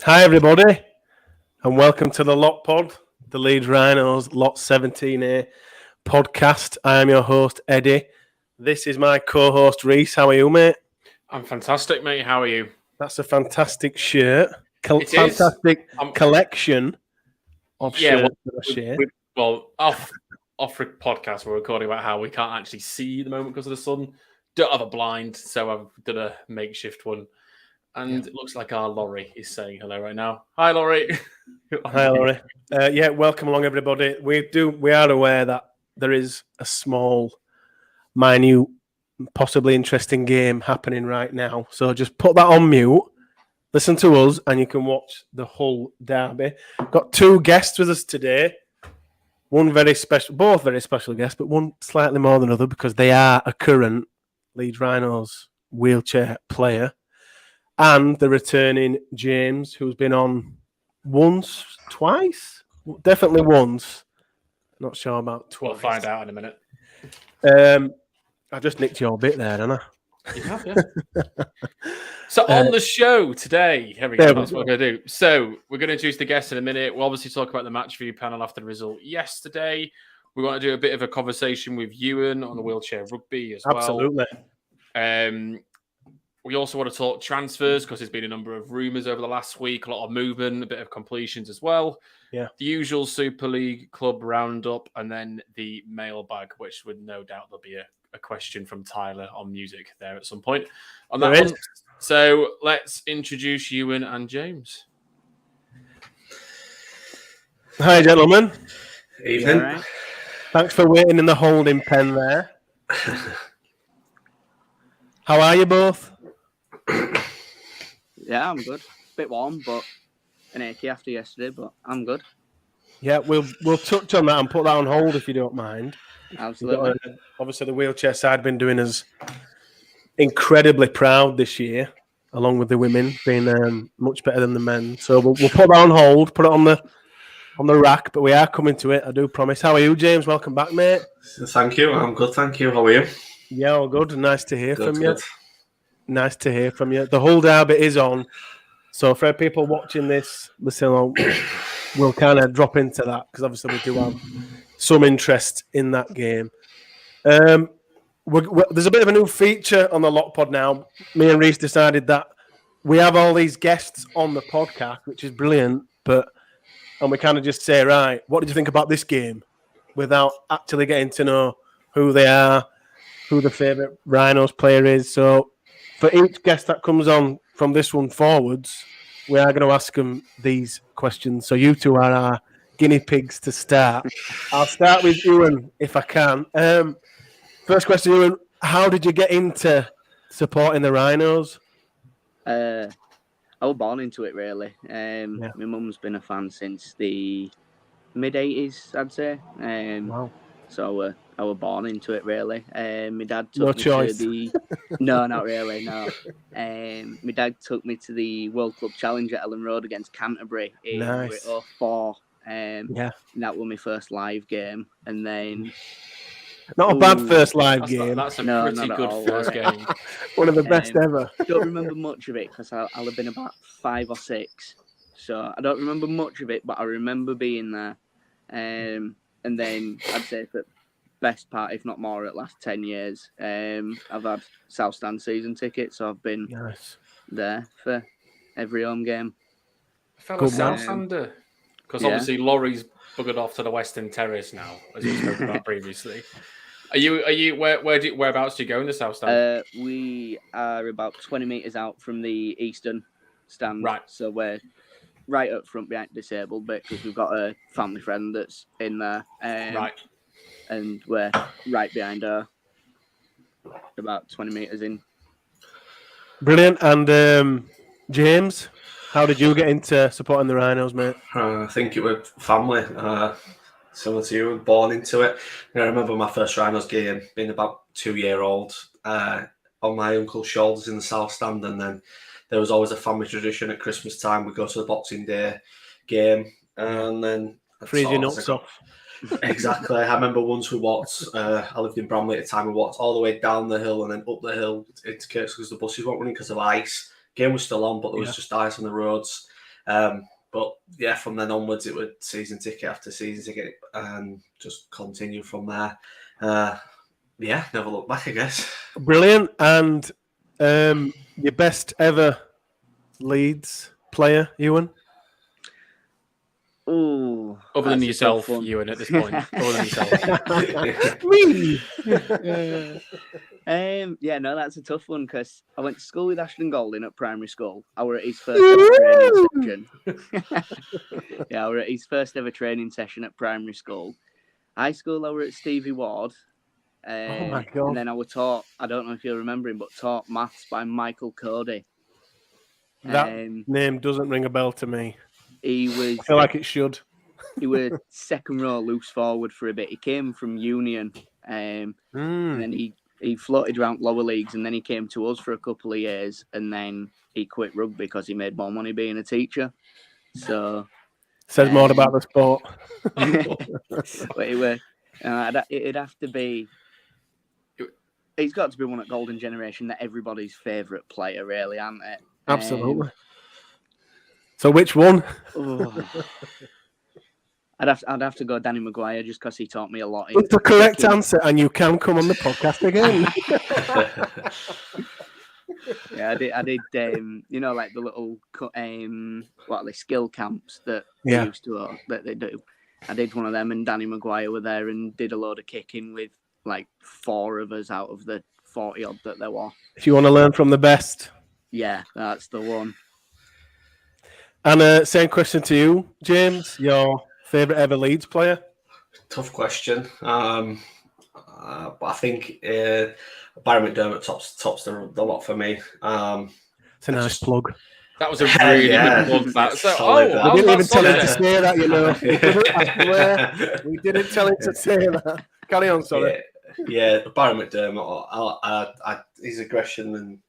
Hi everybody, and welcome to the Lot Pod, the Leeds Rhinos Lot 17A podcast. I am your host, Eddie. This is my co-host, Reese. How are you, mate? I'm fantastic, mate. How are you? That's a fantastic shirt. Fantastic collection of shirts. Off podcast, we're recording about how we can't actually see at the moment because of the sun. Don't have a blind, so I've done a makeshift one. And It looks like our Laurie is saying hello right now. Hi, Laurie. Hi, Laurie. Welcome along, everybody. We are aware that there is a small, minute, possibly interesting game happening right now. So just put that on mute, listen to us, and you can watch the Hull derby. Got two guests with us today. Both very special guests, but one slightly more than other because they are a current Leeds Rhinos wheelchair player. And the returning James, who's been on twice? Definitely once. Not sure about twice. We'll find out in a minute. I just nicked your bit there, didn't I? You have, yeah. So on the show today, here we go. That's what we're going to do. So we're going to introduce the guests in a minute. We'll obviously talk about the match review panel after the result yesterday. We want to do a bit of a conversation with Ewan on the wheelchair rugby as well. Absolutely. We also want to talk transfers because there's been a number of rumours over the last week, a lot of movement, a bit of completions as well. Yeah. The usual Super League club roundup, and then the mailbag, which with no doubt there'll be a question from Tyler on music there at some point on that one. So let's introduce Ewan and James. Hi, gentlemen. Evening. Right? Thanks for waiting in the holding pen there. How are you both? Yeah, I'm good. Bit warm, but an achy after yesterday, but I'm good. Yeah, we'll touch on that and put that on hold if you don't mind. Absolutely. Obviously, the wheelchair side been doing us incredibly proud this year, along with the women being much better than the men. So we'll put that on hold, put it on the rack, but we are coming to it. I do promise. How are you, James? Welcome back, mate. Thank you. I'm good. Thank you. How are you? Yeah, all good. Nice to hear from you. Nice to hear from you. The Hull derby is on. So for people watching this, listen, we'll kind of drop into that because obviously we do have some interest in that game. There's a bit of a new feature on the Lock Pod now. Me and Reese decided that we have all these guests on the podcast, which is brilliant, and we kind of just say, right, what did you think about this game? Without actually getting to know who they are, who the favourite Rhinos player is. So for each guest that comes on from this one forwards, we are going to ask them these questions. So you two are our guinea pigs to start. I'll start with Ewan, if I can. First question, Ewan, how did you get into supporting the Rhinos? I was born into it, really. My mum's been a fan since the mid-80s, I'd say. Wow. So I was born into it, really. My dad took No me choice. to the... No, not really, no. My dad took me to the World Club Challenge at Ellen Road against Canterbury in 2004. And that was my first live game. And then... Not a bad first live game. That's a pretty good first game. One of the best ever. Don't remember much of it because I'll have been about 5 or 6. So I don't remember much of it, but I remember being there. And then I'd say for best part, if not more, at last 10 years, I've had South Stand season tickets, so I've been there for every home game. Fellow South Stander, because obviously Laurie's buggered off to the Western Terrace now, as we spoke about previously. Are you whereabouts do you go in the South Stand? We are about 20 metres out from the Eastern Stand, right? So we're right up front behind the disabled bit because we've got a family friend that's in there, right? And we're right behind her, about 20 metres in. Brilliant. And James, how did you get into supporting the Rhinos, mate? I think it was family. Similar to you, born into it. I remember my first Rhinos game being about 2-year-old on my uncle's shoulders in the South Stand, and then there was always a family tradition at Christmas time. We'd go to the Boxing Day game, and then freeze your nuts off. Exactly. I remember once we walked. I lived in Bramley at the time. We walked all the way down the hill and then up the hill into Kirks because the buses weren't running because of ice. Game was still on, but there was just ice on the roads. But yeah, from then onwards, it was season ticket after season ticket, and just continue from there. Never look back, I guess. Brilliant. And your best ever Leeds player, Ewan? Oh, other than yourself, Ewan, at this point. Other than yourself. Me. No, that's a tough one because I went to school with Ashton Golding at primary school. I were at his first ever training session. I were at his first ever training session at primary school. High school, I were at Stevie Ward. Oh my God. And then I was taught, I don't know if you'll remember him, but taught maths by Michael Cody. That name doesn't ring a bell to me. I feel like it should. He was second row loose forward for a bit. He came from Union, and then he floated around lower leagues, and then he came to us for a couple of years, and then he quit rugby because he made more money being a teacher. So says more about the sport. But it'd have to be. He's got to be one at Golden Generation that everybody's favourite player, really, aren't it? Absolutely. So which one? I'd have to go Danny Maguire just because he taught me a lot. It's the correct answer, and you can come on the podcast again. I did. Like the little what are they, skill camps that they used to that they do. I did one of them, and Danny Maguire were there and did a load of kicking with like 4 of us out of the 40 odd that there were. If you want to learn from the best, that's the one. And same question to you, James. Your favourite ever Leeds player? Tough question. But I think Barry McDermott tops the lot for me. It's a nice plug. That was a really good plug. We didn't even tell him to say that, you know. We didn't tell him to say that. Carry on, sorry. Barry McDermott. His aggression and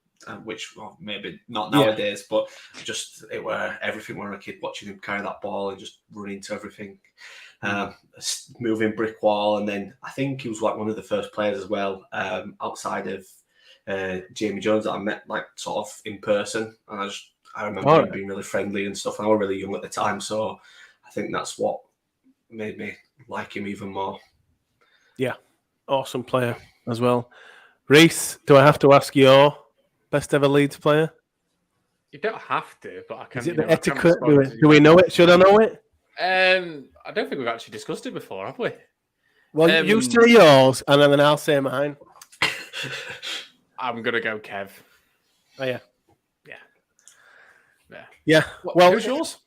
which maybe not nowadays, but just it were everything when I was a kid watching him carry that ball and just run into everything, moving brick wall, and then I think he was like one of the first players as well outside of Jamie Jones that I met like sort of in person, and I remember him being really friendly and stuff. And I was really young at the time, so I think that's what made me like him even more. Yeah, awesome player. as well. Reese, do I have to ask your best ever Leeds player? You don't have to, but I can. Is it you the know, I can etiquette? respond Do we know it? Should I know it? I don't think we've actually discussed it before, have we? Well, you say yours, and then I'll say mine. I'm gonna go Kev. Oh yeah, yeah. Yeah. Well, who's yours?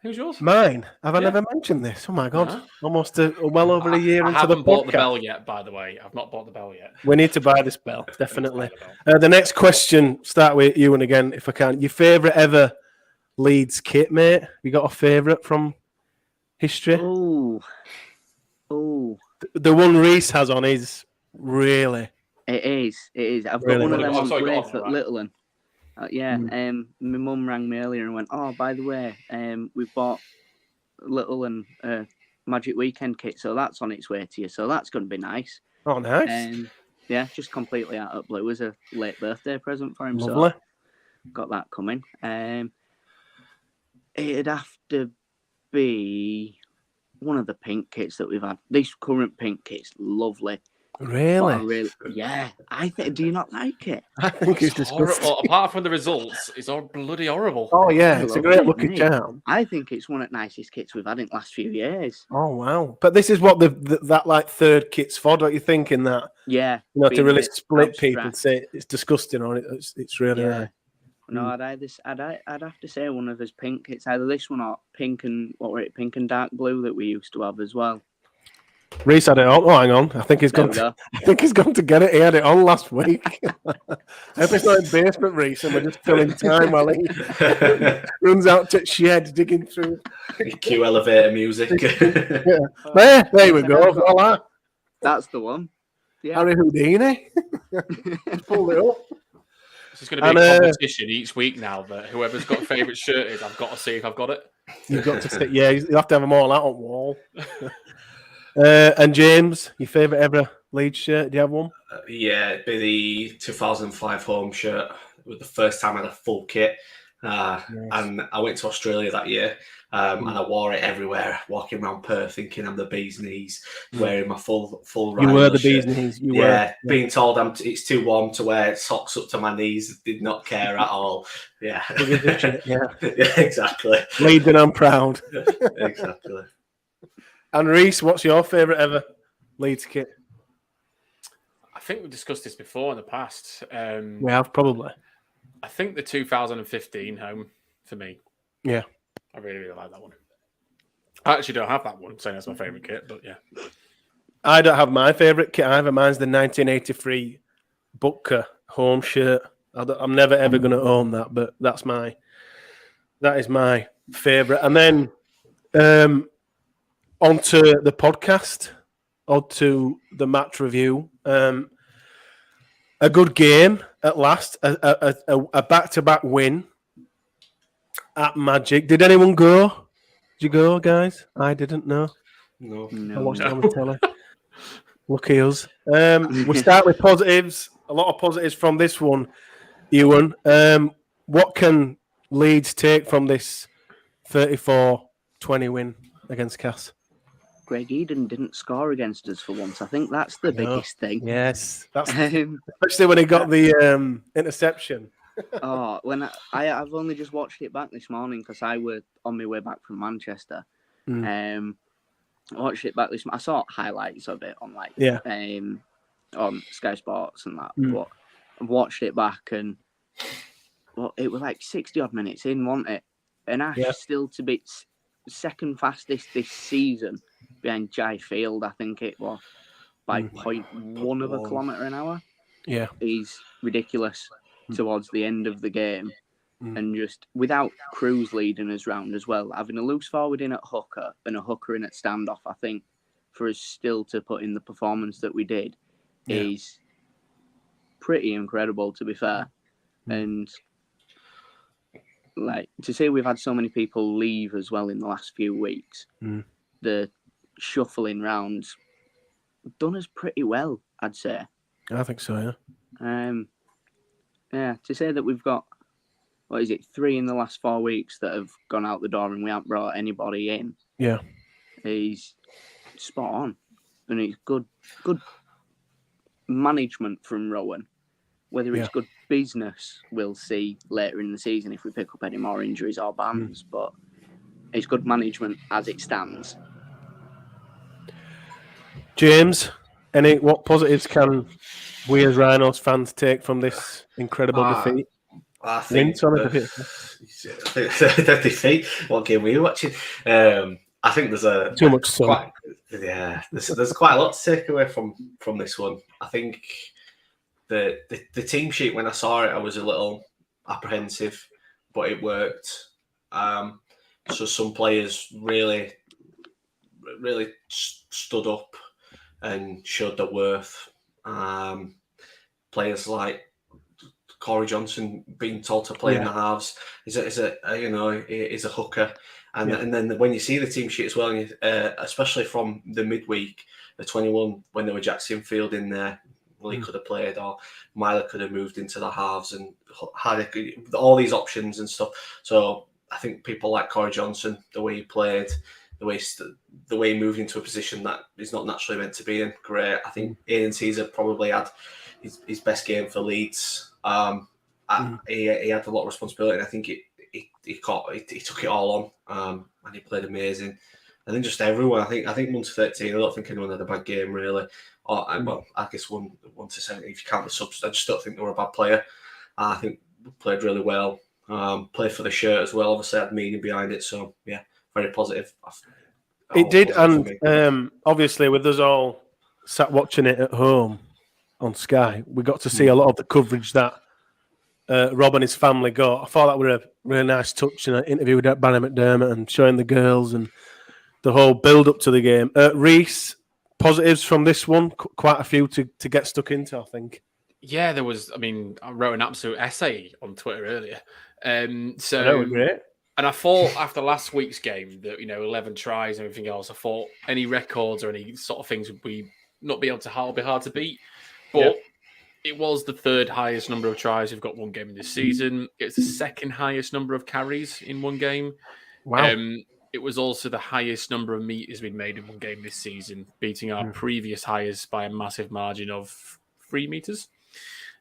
Who's yours? Mine. Have I never mentioned this? Oh my god! No. Almost well over a year I into the haven't bought the podcast. bell yet, by the way. I've not bought the bell yet. We need to buy this bell, definitely. The next question, start with you, and again, if I can, your favourite ever Leeds kit, mate? You got a favourite from history? Oh. The one Reese has on is really. It is. I've got one of them on Grace at Little Un. My mum rang me earlier and went, "Oh, by the way, we've bought Little Un Magic Weekend kit, so that's on its way to you. So that's going to be nice." Oh, nice. Just completely out of blue as a late birthday present for him. Lovely. So got that coming. It'd have to be one of the pink kits that we've had. This current pink kit's lovely. Really? Yeah. I think. Do you not like it? I think it's disgusting. Well, apart from the results, it's all bloody horrible. Oh yeah, it's a great looking charm. I think it's one of the nicest kits we've had in the last few years. Oh wow! But this is what that like third kit's for. Don't you think? In that, yeah, to really split people and say it's disgusting or it's really nice. No, I'd have to say one of his pink. It's either this one or pink and pink and dark blue that we used to have as well. Reese had it on. Oh, hang on. I think he's gone. I think he's gone to get it. He had it on last week. I hope it's not in basement, Reese, and we're just filling time while he runs out to shed digging through. Cue elevator music. There we go. Voila. That's the one. Yeah. Harry Houdini. Pulled it up. This is going to be a competition each week now. That whoever's got a favourite shirt is, I've got to see if I've got it. You've got to stick. Yeah, you have to have them all out on wall. And James, your favourite ever Leeds shirt? Do you have one? It'd be the 2005 home shirt. It was the first time I had a full kit. And I went to Australia that year, and I wore it everywhere, walking around Perth thinking I'm the bee's knees, wearing my full You were the bee's knees. You were. Being told it's too warm to wear socks up to my knees, did not care at all. Yeah. Yeah, exactly. Leeds and I'm proud. Exactly. And Reese, what's your favourite ever Leeds kit? I think we've discussed this before in the past. We have, probably. I think the 2015 home for me. Yeah. I really, really like that one. I actually don't have that one, saying that's my favourite kit, but yeah. I don't have my favourite kit either. Mine's the 1983 Butker home shirt. I'm never ever going to own that, but that is my favourite. And then onto the podcast, onto the match review. A good game at last, a back-to-back win at Magic. Did anyone go? Did you go, guys? I didn't know. No. I watched it on the telly. Lucky us. We start with positives. A lot of positives from this one, Ewan. What can Leeds take from this 34-20 win against Cass? Greg Eden didn't score against us for once. I think that's the biggest thing. Yes, that's especially when he got the interception. I've only just watched it back this morning because I was on my way back from Manchester. I watched it back this morning. I saw highlights of it on on Sky Sports and that. But I watched it back and it was like 60 odd minutes in, wasn't it? And Ash still to be second fastest this season behind Jai Field, I think it was, by 0.1 of a kilometre an hour. Yeah. He's ridiculous towards the end of the game. And just without Cruz leading us round as well, having a loose forward in at hooker and a hooker in at standoff, I think for us still to put in the performance that we did is pretty incredible, to be fair. And like to say we've had so many people leave as well in the last few weeks, the shuffling rounds done us pretty well, I'd say. I think so, yeah. To say that we've got 3 in the last 4 weeks that have gone out the door and we haven't brought anybody in. Yeah, he's spot on, and he's good management from Rowan. Whether it's good business, we'll see later in the season if we pick up any more injuries or bans. But it's good management as it stands. James, what positives can we as Rhinos fans take from this incredible defeat? I think the defeat. What game were you watching? I think there's too much sun. There's quite a lot to take away from this one. I think the team sheet, when I saw it, I was a little apprehensive, but it worked. So some players really stood up and showed their worth. Players like Corey Johnson being told to play in the halves is a hooker, and then when you see the team sheet as well, especially from the midweek, the 21 when there were Jackson Field in there, well, he could have played, or Myler could have moved into the halves and had all these options and stuff. So I think people like Corey Johnson, the way he played, the way he moved into a position that he's not naturally meant to be in, great. I think Aidan Caesar probably had his best game for Leeds. He had a lot of responsibility, and I think he took it all on, and he played amazing. And then just everyone, I think 1 to 13. I don't think anyone had a bad game really. Well, I guess 1 to 17 if you count the subs. I just don't think they were a bad player. I think they played really well. Played for the shirt as well. Obviously had meaning behind it. So yeah, very positive. It did, and obviously with us all sat watching it at home on Sky, we got to see a lot of the coverage that Rob and his family got. I thought that was a really nice touch in an interview with Barry McDermott and showing the girls and the whole build-up to the game. Reese, positives from this one? Quite a few to get stuck into, I think. Yeah, there was. I mean, I wrote an absolute essay on Twitter earlier. So that was great. And I thought after last week's game that 11 tries and everything else, I thought any records or any sort of things would be able to beat. But it was the third highest number of tries we've got one game in this season. It's the second highest number of carries in one game. Wow. It was also the highest number of meters we'd made in one game this season, beating our previous highest by a massive margin of 3 meters.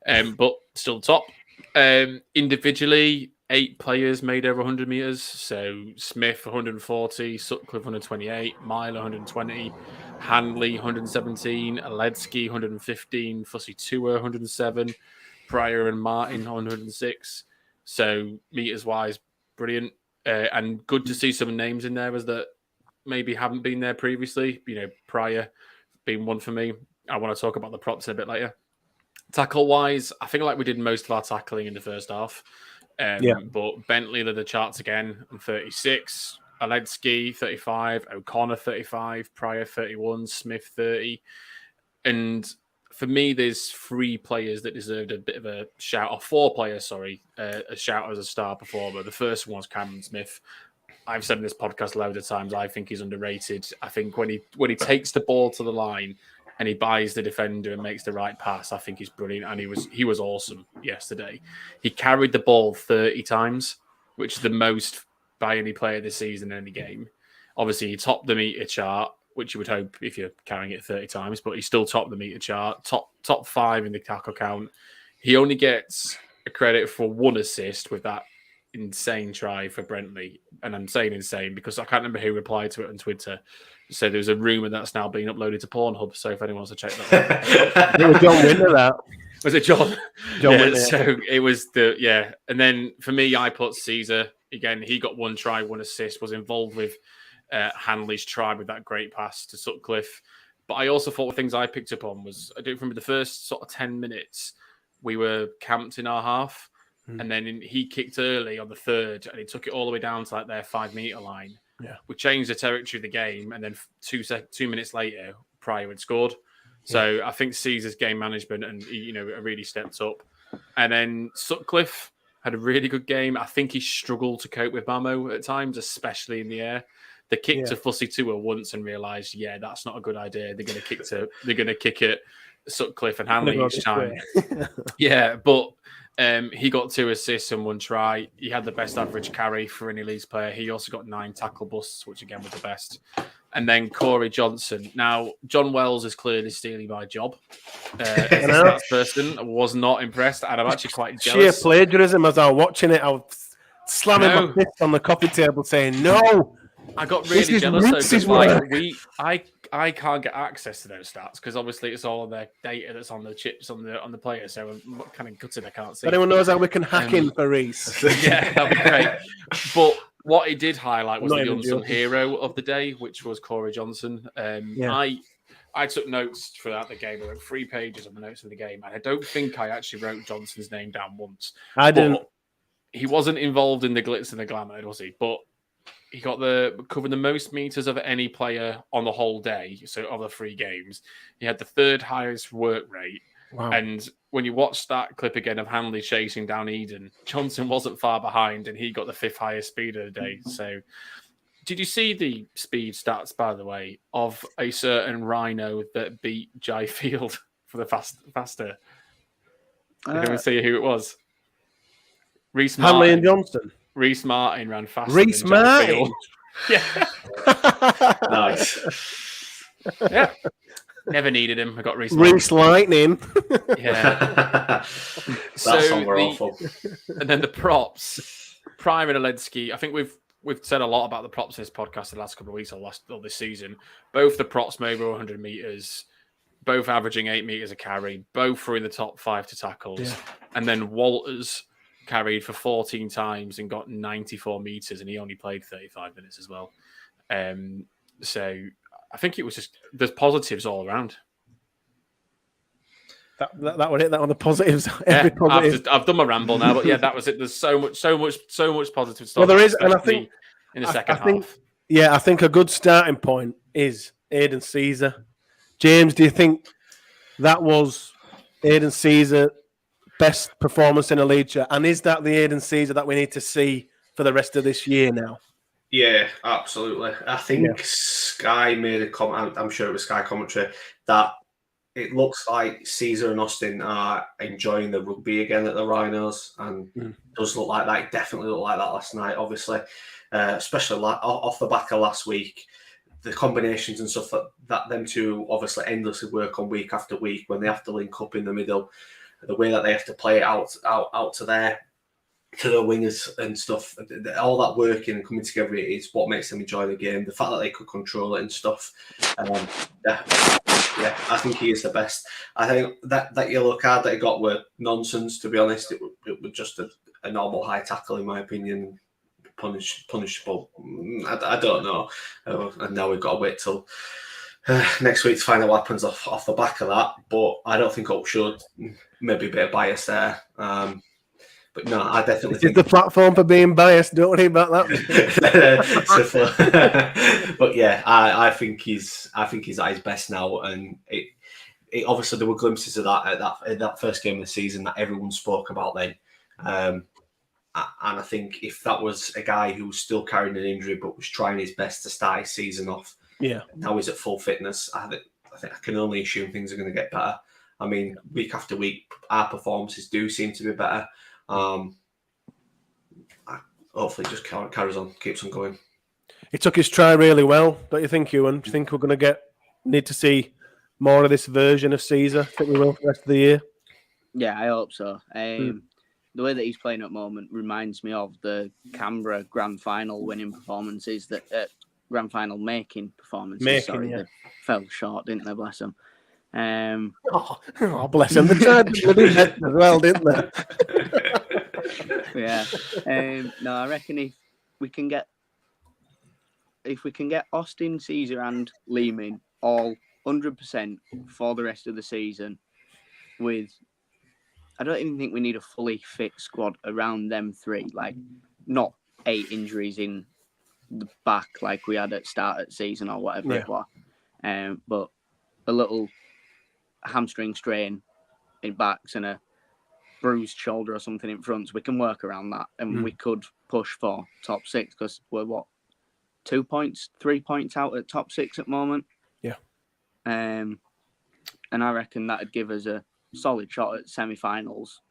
But still top. Individually, 8 players made over 100 meters. So Smith 140, Sutcliffe 128, Myler 120, Handley 117, Aledzki 115, Fussy Tua 107, Pryor and Martin 106. So meters wise, brilliant. And good to see some names in there as that maybe haven't been there previously. Pryor being one for me. I want to talk about the props a bit later. Tackle-wise, I think like we did most of our tackling in the first half. But Bentley led the charts again on 36. Aledzki, 35. O'Connor, 35. Pryor, 31. Smith, 30. And for me, there's 3 players that deserved a bit of a shout, or 4 players, sorry, a shout as a star performer. The first one was Cameron Smith. I've said in this podcast loads of times, I think he's underrated. I think when he takes the ball to the line and he buys the defender and makes the right pass, I think he's brilliant. And he was awesome yesterday. He carried the ball 30 times, which is the most by any player this season in any game. Obviously, he topped the meter chart, which you would hope if you're carrying it 30 times, but he still topped the meter chart, top 5 in the tackle count. He only gets a credit for 1 assist with that insane try for Bentley. And I'm saying insane because I can't remember who replied to it on Twitter. So there's a rumor that's now being uploaded to Pornhub. So if anyone wants to check that out. It was John Winter, that. Was it John? John Winter. So it was And then for me, I put Caesar. Again, he got 1 try, 1 assist, was involved with Hanley's try with that great pass to Sutcliffe. But I also thought the things I picked up on was, I do remember the first sort of 10 minutes, we were camped in our half. And then he kicked early on the 3rd and he took it all the way down to like their 5 meter line. Yeah. We changed the territory of the game. And then 2 minutes later, Pryor had scored. So I think Caesar's game management and, really stepped up. And then Sutcliffe had a really good game. I think he struggled to cope with Mamo at times, especially in the air. They kicked to Fussy Tua once and realised, that's not a good idea. They're going to kick it Sutcliffe and Hanley each time. But he got 2 assists and 1 try. He had the best average carry for any Leeds player. He also got 9 tackle busts, which again was the best. and then Corey Johnson. Now, John Wells is clearly stealing my job. As a stats person, I was not impressed, and I'm actually quite jealous. Sheer plagiarism as I was watching it. I was slamming my fist on the coffee table saying, no. I got really jealous because I can't get access to those stats because obviously it's all on their data that's on the chips on the player. So I'm kind of gutted I can't see. Anyone knows how we can hack in for Reese? Yeah, that'd be great. But what he did highlight was the unsung hero of the day, which was Corey Johnson. I took notes throughout the game. I wrote 3 pages of the notes of the game, and I don't think I actually wrote Johnson's name down once. I didn't. But he wasn't involved in the glitz and the glamour, was he? But he got covered the most meters of any player on the whole day. So of the 3 games, he had the 3rd highest work rate. Wow. And when you watch that clip again of Hanley chasing down Eden, Johnson wasn't far behind, and he got the 5th highest speed of the day. So, did you see the speed stats, by the way, of a certain Rhino that beat Jai Field for the faster? Did anyone see who it was? Reese Martin. Hanley and Johnson. Reese Martin ran faster. Reese Martin. Yeah. Nice. Yeah. Never needed him. I got Reese. Reese Lightning. Yeah. That song were awful. And then the props. Prime and Alensky. I think we've said a lot about the props in this podcast the last couple of weeks or this season. Both the props made over 100 meters. Both averaging 8 meters a carry. Both were in the top 5 to tackles. Yeah. And then Walters carried for 14 times and got 94 meters, and he only played 35 minutes as well. So I think it was just there's positives all around. That was it. That on the positives. Every positive. I've done my ramble now, but yeah, that was it. There's so much positive stuff. Well, there is, and I think in the second half. Yeah, I think a good starting point is Aidan Caesar. James, do you think that was Aidan Caesar? Best performance in a league, and is that the Aidan Caesar that we need to see for the rest of this year now? Yeah, absolutely. I think Sky made a comment. I'm sure it was Sky commentary that it looks like Caesar and Austin are enjoying the rugby again at the Rhinos, and it does look like that. It definitely looked like that last night. Obviously, especially off the back of last week, the combinations and stuff that them two obviously endlessly work on week after week when they have to link up in the middle. The way that they have to play it out to the wingers and stuff, all that working and coming together is what makes them enjoy the game. The fact that they could control it and stuff, I think he is the best. I think that yellow card that he got were nonsense. To be honest, it was just a normal high tackle in my opinion, punishable. I don't know, and now we've got to wait till next week to find out what happens off the back of that. But I don't think Upshaw, maybe a bit of bias there. But no, I definitely think the platform for being biased. Don't worry about that. But yeah, I think he's at his best now, and it obviously there were glimpses of that at that first game of the season that everyone spoke about then. And I think if that was a guy who was still carrying an injury but was trying his best to start his season off, now he's at full fitness. I think I can only assume things are going to get better. I mean, week after week, our performances do seem to be better. Hopefully, it just carries on, keeps on going. He took his try really well, don't you think, Ewan? Do you think we're going to need to see more of this version of Caesar? I think we will for the rest of the year. Yeah, I hope so. The way that he's playing at the moment reminds me of the Canberra grand final winning performances, grand final making performances. They fell short, didn't they? Bless them. Bless them. They tried to bloody net as well, didn't they? Yeah. No, I reckon if we can get Austin, Caesar, and Lehman all 100% for the rest of the season, I don't even think we need a fully fit squad around them three. Like, not 8 injuries in the back like we had at start of season or whatever it was. But a little hamstring strain in backs and a bruised shoulder or something in front, so we can work around that, and we could push for top 6 because we're 3 points out at top 6 at the moment. Yeah. And I reckon that'd give us a solid shot at semi-finals.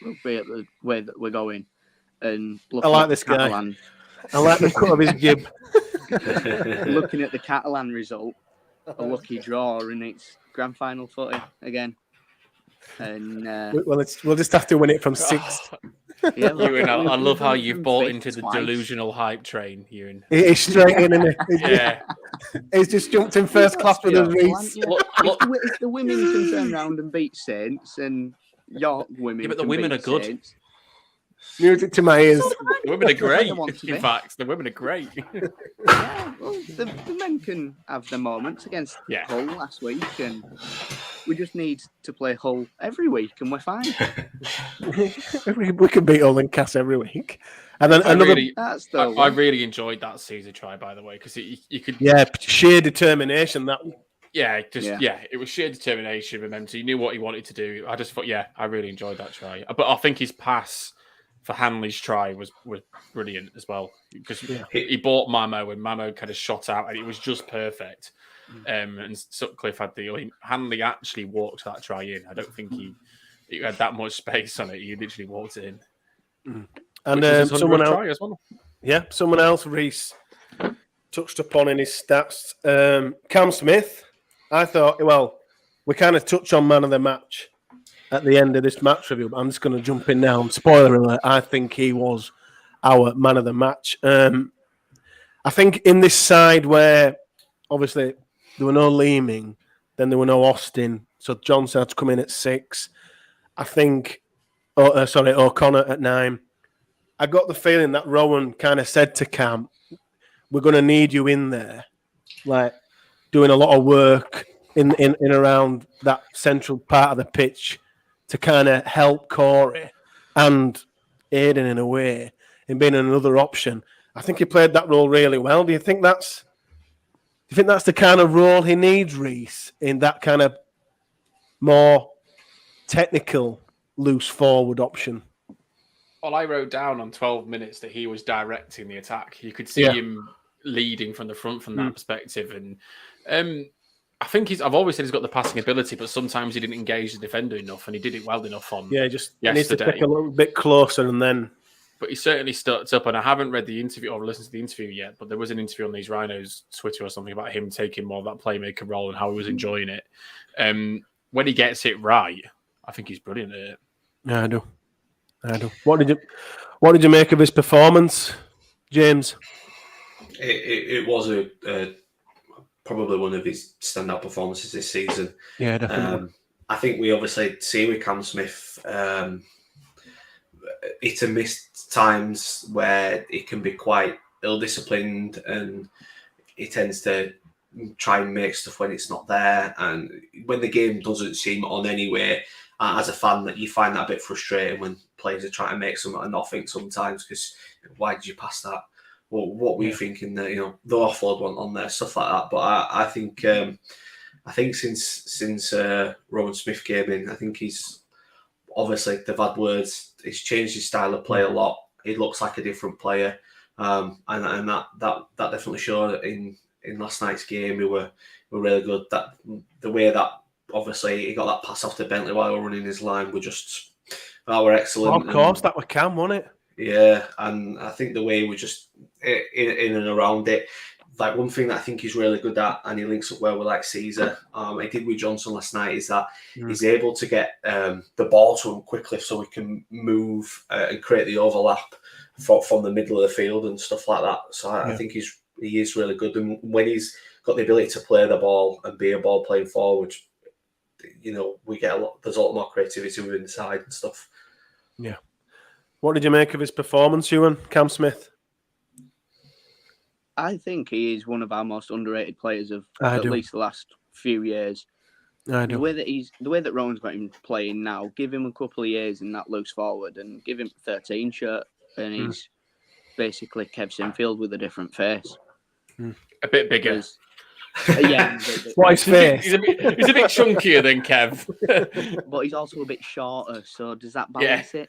Rugby at the way that we're going. And I like this guy. I like the cut of his jib. Looking at the Catalan result, a lucky draw, and it's grand final footy again. And we'll just have to win it from 6. yeah, Ewan, I love how you've bought fifth into the twice. delusional hype train, Ewan. He's straight in, isn't he? Yeah. He's just jumped in first class with us, Reece. If the women can turn around and beat Saints, and your women, Yeah, but the can women beat are good. Saints, Music to my ears. The women are great. want to be. In fact, the women are great. yeah, well, the men can have their moments against Yeah. Hull last week, and we just need to play Hull every week, and we're fine. We can beat Hull and Cass every week. And then I another. really enjoyed that Caesar try, by the way, because you could. Yeah, sheer determination. That. Yeah, it was sheer determination, momentum. He knew what he wanted to do. I just thought, I really enjoyed that try. But I think his pass for Hanley's try was brilliant as well, because he bought Mamo, and Mamo kind of shot out, and it was just perfect. And Sutcliffe had Hanley actually walked that try in. I don't think he had that much space on it. He literally walked it in. And someone else, try as well. Yeah, someone else Reece touched upon in his stats. Cam Smith, I thought, well, we kind of touched on man of the match at the end of this match review, but I'm just going to jump in now. Spoiler alert, I think he was our man of the match. I think in this side where, obviously, there were no Leeming, then there were no Austin, so Johnson had to come in at 6. I think, O'Connor at 9. I got the feeling that Rowan kind of said to Cam, we're going to need you in there, like doing a lot of work in around that central part of the pitch to kind of help Corey and Aidan in a way in being another option. I think he played that role really well. Do you think that's the kind of role he needs, Reece, in that kind of more technical loose forward option? Well, I wrote down on 12 minutes that he was directing the attack. You could see him leading from the front from that perspective. And I think I've always said he's got the passing ability, but sometimes he didn't engage the defender enough, and he did it well enough on just yesterday. Needs to take a little bit closer and then. But he certainly stuck up, and I haven't read the interview or listened to the interview yet, but there was an interview on these Rhinos Twitter or something about him taking more of that playmaker role and how he was enjoying it. When he gets it right, I think he's brilliant at it. Yeah, I do. What did you make of his performance, James? It was probably one of his standout performances this season. Yeah, definitely. I think we obviously see with Cam Smith, hit and miss times where he can be quite ill-disciplined, and he tends to try and make stuff when it's not there. And when the game doesn't seem on anyway, as a fan, that you find that a bit frustrating when players are trying to make something of nothing sometimes, because why did you pass that? Well, what were you thinking there? The offload one on there, stuff like that. But I think since Rowan Smith came in, I think he's obviously, they've had words. He's changed his style of play a lot. He looks like a different player, and that definitely showed in last night's game. We were really good. That the way that obviously he got that pass off to Bentley while we were running his line were excellent. Well, of course, that was Cam, wasn't it? Yeah, and I think the way we just in and around it, like one thing that I think he's really good at, and he links up well with like Caesar. He did with Johnson last night, is that he's able to get the ball to him quickly, so we can move and create the overlap from the middle of the field and stuff like that. So I think he is really good, and when he's got the ability to play the ball and be a ball playing forward, we get there's a lot more creativity within the side and stuff. Yeah. What did you make of his performance, Ewan, Cam Smith? I think he is one of our most underrated players of at least the last few years. I do. The way that Rowan's got him playing now, give him a couple of years in that loose forward and give him a 13 shirt, and he's basically Kev Sinfield with a different face. A bit bigger. What's his face? He's a bit chunkier than Kev. But he's also a bit shorter, so does that balance it?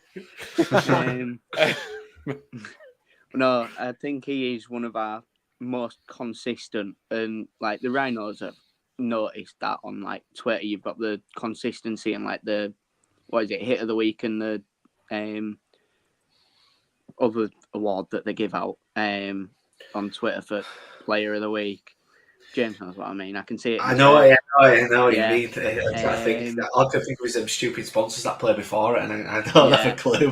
No, I think he is one of our most consistent, and like the Rhinos have noticed that on like Twitter. You've got the consistency and like the hit of the week and the other award that they give out on Twitter for player of the week. James knows what I mean. I can see it. I know what you Yeah. mean. I think I can think of his stupid sponsors that play before it, and I don't have a clue.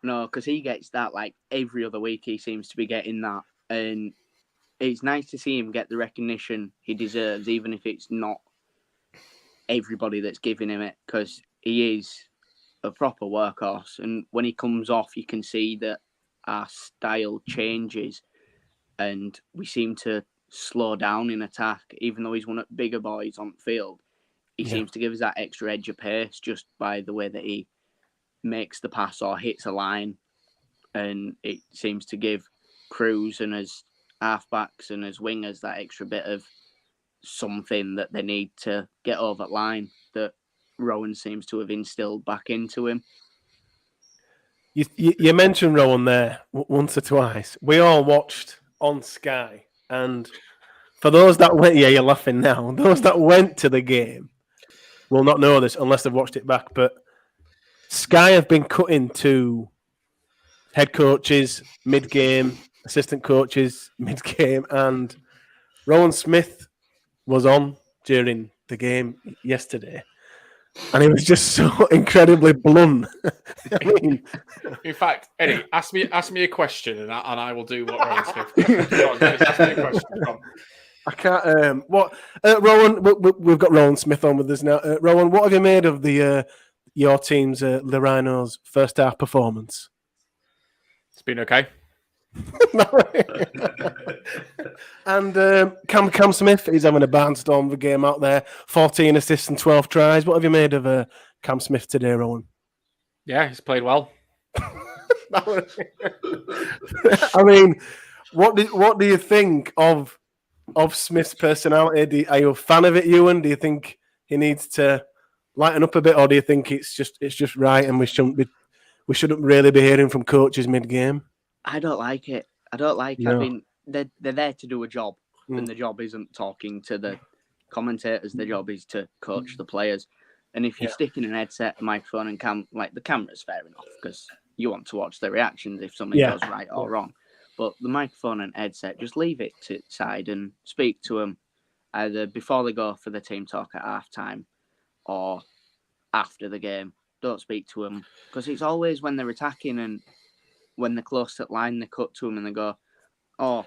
No, because he gets that like every other week. He seems to be getting that, and it's nice to see him get the recognition he deserves, even if it's not everybody that's giving him it, because he is a proper workhorse. And when he comes off, you can see that our style changes, and we seem to slow down in attack. Even though he's one of the bigger boys on the field, he seems to give us that extra edge of pace just by the way that he makes the pass or hits a line, and it seems to give Cruz and his halfbacks and his wingers that extra bit of something that they need to get over the line that Rowan seems to have instilled back into him. You mentioned Rowan there once or twice. We all watched on Sky, and for those that went, you're laughing now. Those that went to the game will not know this unless they've watched it back, but Sky have been cutting to head coaches mid-game, assistant coaches mid-game, and Rowan Smith was on during the game yesterday, and he was just so incredibly blunt. I mean, in fact, Eddie, ask me a question, and I will do what Rowan Smith. Ask me a question. Come on. I can't. Rowan? We've got Rowan Smith on with us now. Rowan, what have you made of your team's the Rhinos' first half performance? It's been okay. And Cam Smith is having a barnstorm of a game out there. 14 assists and 12 tries. What have you made of Cam Smith today, Rowan? Yeah, he's played well. I mean, what do you think of Smith's personality? Are you a fan of it, Ewan? Do you think he needs to lighten up a bit, or do you think it's just right and we shouldn't really be hearing from coaches mid-game? I don't like it. I don't like it. I mean, they're there to do a job, and the job isn't talking to the commentators. The job is to coach the players. And if you're sticking an headset, a microphone, and the camera's fair enough because you want to watch their reactions if something goes right or wrong. But the microphone and headset, just leave it to side and speak to them either before they go for the team talk at halftime or after the game. Don't speak to them because it's always when they're attacking and when they're close to the line, they cut to them and they go, "Oh,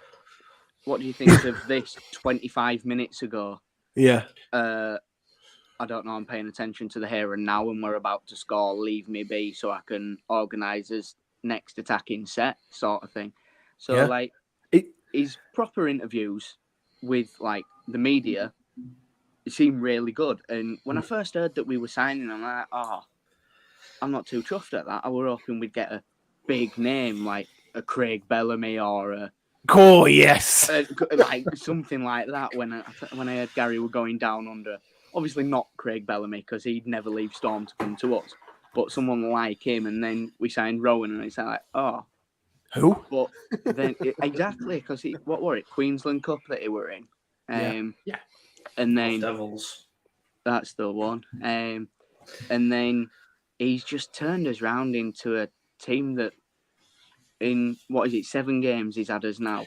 what do you think of this 25 minutes ago?" Yeah. I don't know. I'm paying attention to the here and now, and we're about to score. Leave me be so I can organise his next attacking set, sort of thing. So, his proper interviews with the media seem really good. And when I first heard that we were signing, I'm like, I'm not too chuffed at that. I were hoping we'd get a big name like a Craig Bellamy or a something like that. When I heard Gary were going down under, obviously not Craig Bellamy because he'd never leave Storm to come to us, but someone like him. And then we signed Rowan, and it's like, who? But then exactly because what were it? Queensland Cup that he were in. Yeah. And then Devils. That's the one. And then he's just turned us round into a team that in 7 games he's had us now.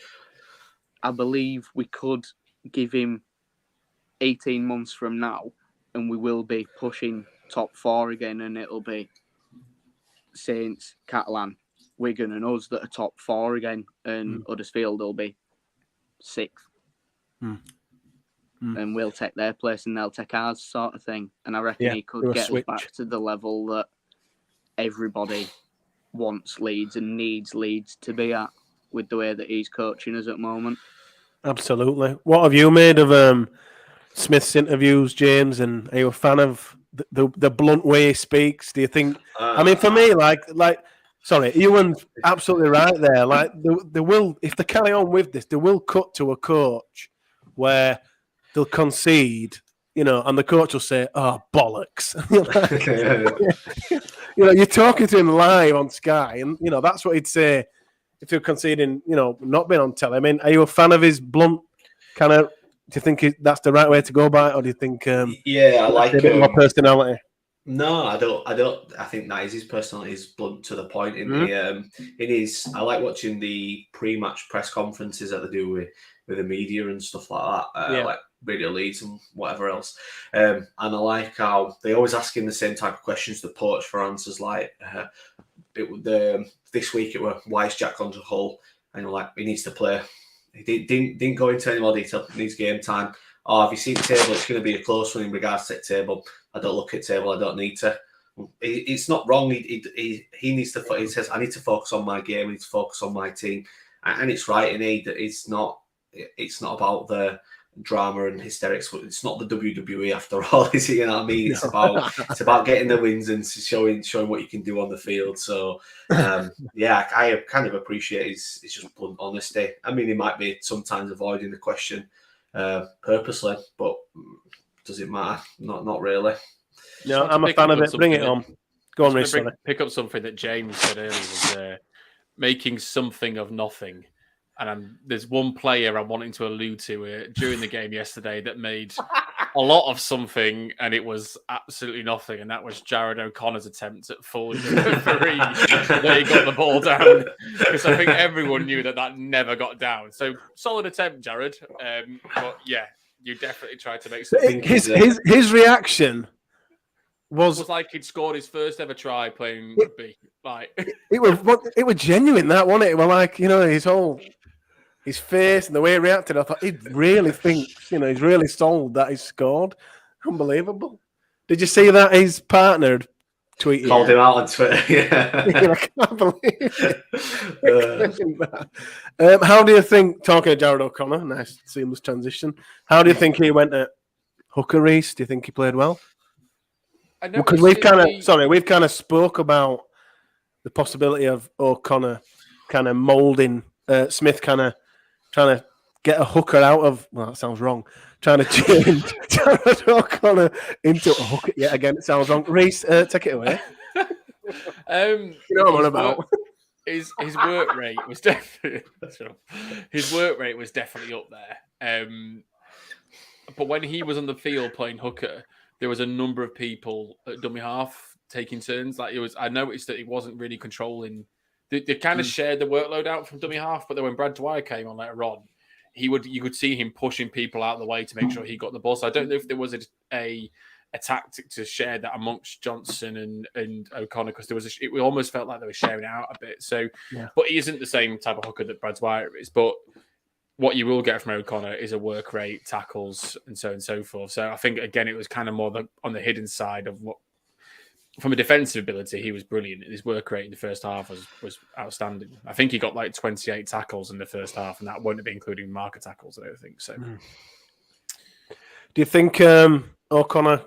I believe we could give him 18 months from now and we will be pushing top 4 again, and it'll be Saints, Catalan, Wigan and us that are top 4 again, and Huddersfield will be 6th. And we'll take their place and they'll take ours, sort of thing. And I reckon he could get us back to the level that everybody wants Leeds and needs Leeds to be at with the way that he's coaching us at the moment. Absolutely. What have you made of Smith's interviews, James? And are you a fan of the blunt way he speaks? Do you think? I mean, for me, sorry, Ewan's absolutely right there. Like, they will, if they carry on with this, they will cut to a coach where they'll concede, and the coach will say, "Oh, bollocks." You're talking to him live on Sky, and that's what he'd say if you're conceding, not being on telly. I mean, are you a fan of his blunt kind of? Do you think that's the right way to go about it, or do you think? I like a bit more personality. No, I don't. I think that is his personality is blunt to the point. In his, I like watching the pre-match press conferences that they do with the media and stuff like that, like Radio Leeds and whatever else. And I like how they always ask him the same type of questions to poach for answers. Like this week, it were why is Jack gone to Hull? And you're like, he needs to play. He didn't go into any more detail. He needs game time. Oh, have you seen the table? It's going to be a close one in regards to the table. I don't look at table. I don't need to. It's not wrong. He needs to. He says, I need to focus on my game. I need to focus on my team, and it's right. And it's not about the drama and hysterics. It's not the WWE after all, is it? You know what I mean? It's about getting the wins and showing what you can do on the field. So yeah, I kind of appreciate his just blunt honesty. I mean, he might be sometimes avoiding the question purposely, but does it matter? Not really. No, I'm a fan of it. Bring it on. Go on, Rhys. Pick up something that James said earlier was making something of nothing. And there's one player I'm wanting to allude to during the game yesterday that made a lot of something, and it was absolutely nothing. And that was Jared O'Connor's attempt at fooling the referee that he got the ball down. Because I think everyone knew that never got down. So solid attempt, Jared. But yeah, you definitely tried to make something. His reaction was like he'd scored his first ever try playing rugby. Like it was genuine, that wasn't it? Well, like, his face and the way he reacted, I thought he really thinks, he's really sold that he's scored. Unbelievable. Did you see that his partner tweeted? Called him out on Twitter, yeah. I can't believe it. How do you think, talking of Jared O'Connor, nice seamless transition, how do you think he went at hooker, Rhys? Do you think he played well? Because we've kind of spoke about the possibility of O'Connor kind of moulding Smith, kind of trying to get a hooker out of. Well, that sounds wrong. Trying to change Jared O'Connor into a hooker. Yeah, again, it sounds wrong. Rhys, take it away. You know what I'm on about. His work rate was definitely up there. But when he was on the field playing hooker, there was a number of people at dummy half taking turns. Like I noticed that he wasn't really controlling. They kind of shared the workload out from dummy half, but then when Brad Dwyer came on later on, you could see him pushing people out of the way to make sure he got the ball. So I don't know if there was a tactic to share that amongst Johnson and O'Connor, because it almost felt like they were sharing it out a bit. So, yeah. But he isn't the same type of hooker that Brad Dwyer is. But what you will get from O'Connor is a work rate, tackles, and so on and so forth. So I think, again, it was kind of more on the hidden side of what, from a defensive ability, he was brilliant. His work rate in the first half was outstanding. I think he got like 28 tackles in the first half, and that won't be including marker tackles, I don't think. So, do you think O'Connor